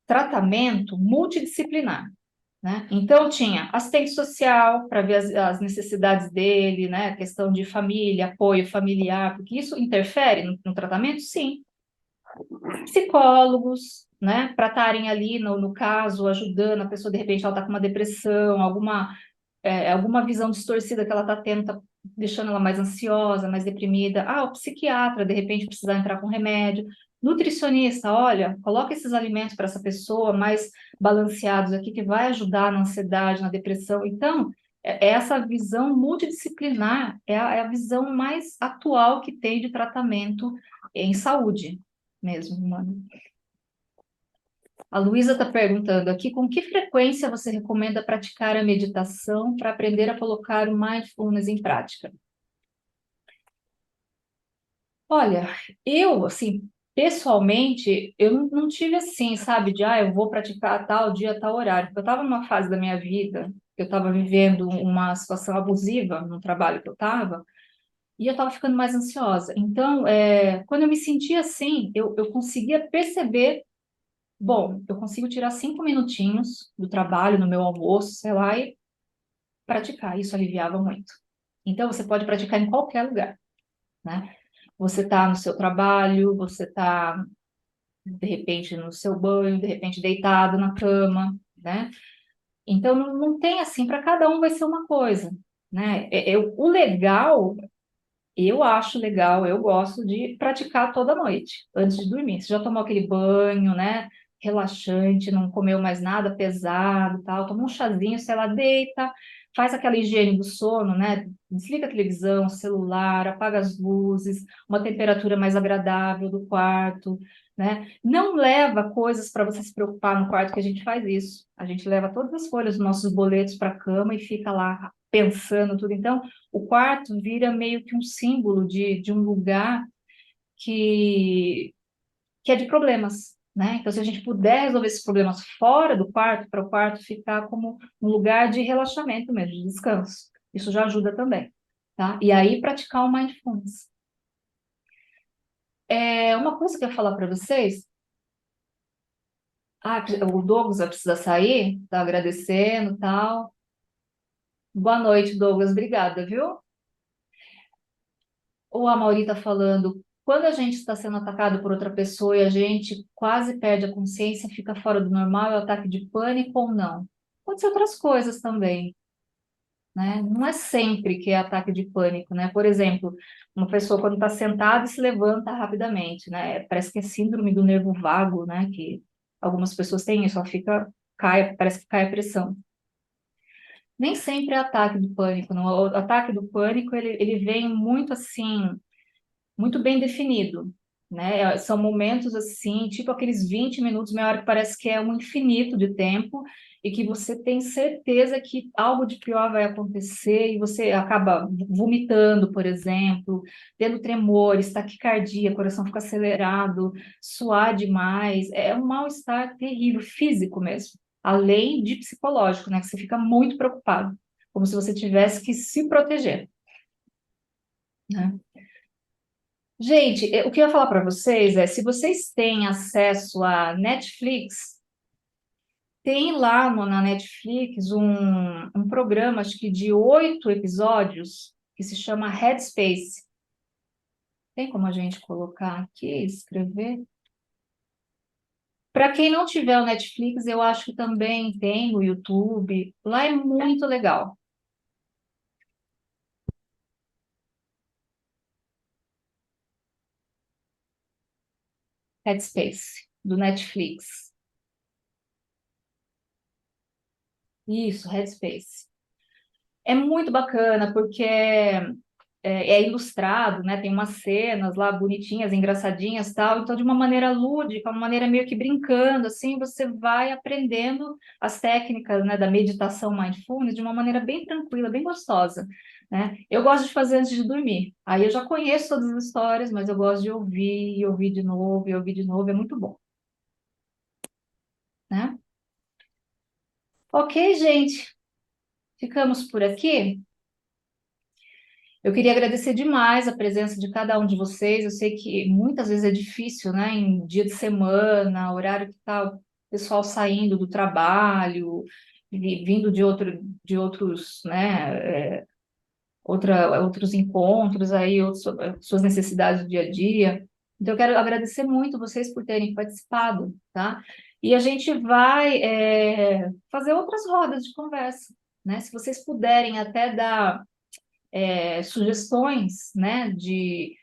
tratamento multidisciplinar, né? Então, tinha assistente social para ver as necessidades dele, né? Questão de família, apoio familiar, porque isso interfere no tratamento? Sim. Psicólogos, né? Para estarem ali, no caso, ajudando a pessoa, de repente, ela está com uma depressão, alguma visão distorcida que ela está tendo, está deixando ela mais ansiosa, mais deprimida. O psiquiatra, de repente, precisar entrar com remédio. Nutricionista, olha, coloca esses alimentos para essa pessoa mais balanceados aqui, que vai ajudar na ansiedade, na depressão. Então, essa visão multidisciplinar é a visão mais atual que tem de tratamento em saúde mesmo, mano. A Luísa está perguntando aqui, com que frequência você recomenda praticar a meditação para aprender a colocar o mindfulness em prática? Olha, eu, assim, pessoalmente, eu não tive assim, sabe, eu vou praticar tal dia, tal horário. Porque eu estava numa fase da minha vida, eu estava vivendo uma situação abusiva no trabalho que eu estava, e eu estava ficando mais ansiosa. Então, quando eu me sentia assim, eu conseguia perceber. Bom, eu consigo tirar 5 minutinhos do trabalho, no meu almoço, sei lá, e praticar. Isso aliviava muito. Então, você pode praticar em qualquer lugar, né? Você está no seu trabalho, você está, de repente, no seu banho, de repente, deitado na cama, né? Então, não tem assim, para cada um vai ser uma coisa, né? O legal, eu acho legal, eu gosto de praticar toda noite, antes de dormir. Você já tomou aquele banho, né? Relaxante, não comeu mais nada pesado, tal, toma um chazinho, sei lá, deita, faz aquela higiene do sono, né? Desliga a televisão, celular, apaga as luzes, uma temperatura mais agradável do quarto. né? Não leva coisas para você se preocupar no quarto, que a gente faz isso. A gente leva todas as folhas dos nossos boletos para a cama e fica lá pensando tudo. Então, o quarto vira meio que um símbolo de um lugar que, que é de problemas, né? Então, se a gente puder resolver esses problemas fora do quarto, para o quarto ficar como um lugar de relaxamento mesmo, de descanso. Isso já ajuda também, tá? E aí, praticar o mindfulness. Uma coisa que eu ia falar para vocês. Ah, o Douglas vai precisar sair, tá agradecendo e tal. Boa noite, Douglas, obrigada, viu? O Amaury está falando, quando a gente está sendo atacado por outra pessoa e a gente quase perde a consciência, fica fora do normal, é o ataque de pânico ou não? Pode ser outras coisas também, né? Não é sempre que é ataque de pânico, né? Por exemplo, uma pessoa quando está sentada se levanta rapidamente, né? Parece que é síndrome do nervo vago, né? Que algumas pessoas têm isso, ela fica, cai, parece que cai a pressão. Nem sempre é ataque do pânico, não. O ataque do pânico, ele vem muito assim, muito bem definido, né? São momentos assim, tipo aqueles 20 minutos, meia hora que parece que é um infinito de tempo e que você tem certeza que algo de pior vai acontecer e você acaba vomitando, por exemplo, tendo tremores, taquicardia, coração fica acelerado, suar demais, é um mal-estar terrível, físico mesmo, além de psicológico, né? Que você fica muito preocupado, como se você tivesse que se proteger, né? Gente, o que eu ia falar para vocês é, se vocês têm acesso a Netflix, tem lá na Netflix um programa, acho que de 8 episódios, que se chama Headspace. Tem como a gente colocar aqui, escrever? Para quem não tiver o Netflix, eu acho que também tem o YouTube. Lá é muito legal. Headspace, do Netflix. Isso, Headspace. É muito bacana, porque é ilustrado, né? Tem umas cenas lá bonitinhas, engraçadinhas, tal. Então, de uma maneira lúdica, uma maneira meio que brincando, assim, você vai aprendendo as técnicas, né, da meditação mindfulness de uma maneira bem tranquila, bem gostosa, né? Eu gosto de fazer antes de dormir. Aí eu já conheço todas as histórias, mas eu gosto de ouvir, e ouvir de novo, e ouvir de novo, é muito bom, né? Ok, gente, ficamos por aqui. Eu queria agradecer demais a presença de cada um de vocês. Eu sei que muitas vezes é difícil, né? Em dia de semana, horário que está o pessoal saindo do trabalho, vindo de outros, né? Outros encontros aí, suas necessidades do dia a dia. Então, eu quero agradecer muito vocês por terem participado, tá? E a gente vai, fazer outras rodas de conversa, né? Se vocês puderem até dar sugestões, né, de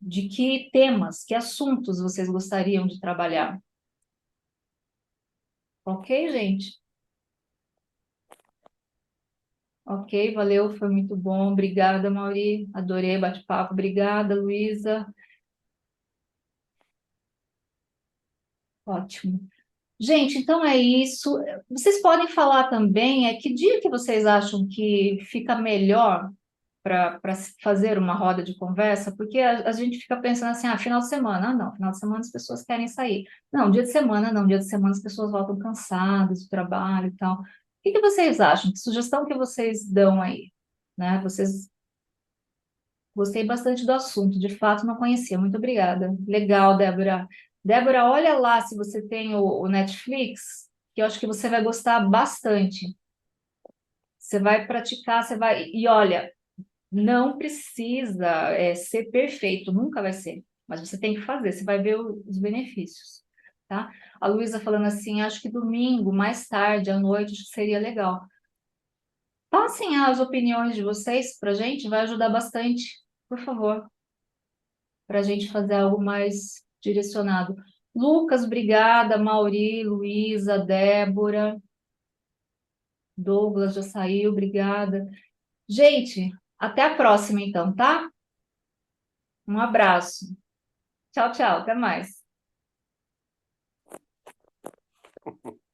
que temas, que assuntos vocês gostariam de trabalhar. Ok, gente? Ok, valeu, foi muito bom. Obrigada, Mauri. Adorei o bate-papo. Obrigada, Luísa. Ótimo. Gente, então é isso. Vocês podem falar também, que dia que vocês acham que fica melhor para fazer uma roda de conversa, porque a gente fica pensando assim, final de semana, não, final de semana as pessoas querem sair. Não, dia de semana não, dia de semana as pessoas voltam cansadas do trabalho e tal. O que que vocês acham? Que sugestão que vocês dão aí? Né? Vocês gostei bastante do assunto, de fato não conhecia. Muito obrigada. Legal, Débora. Débora, olha lá se você tem o Netflix, que eu acho que você vai gostar bastante. Você vai praticar, você vai. E olha, não precisa ser perfeito, nunca vai ser, mas você tem que fazer, você vai ver os benefícios, tá? A Luísa falando assim, acho que domingo, mais tarde, à noite, acho que seria legal. Passem as opiniões de vocês pra gente, vai ajudar bastante, por favor, para a gente fazer algo mais direcionado. Lucas, obrigada, Mauri, Luísa, Débora, Douglas já saiu, obrigada. Gente, até a próxima então, tá? Um abraço. Tchau, tchau. Até mais.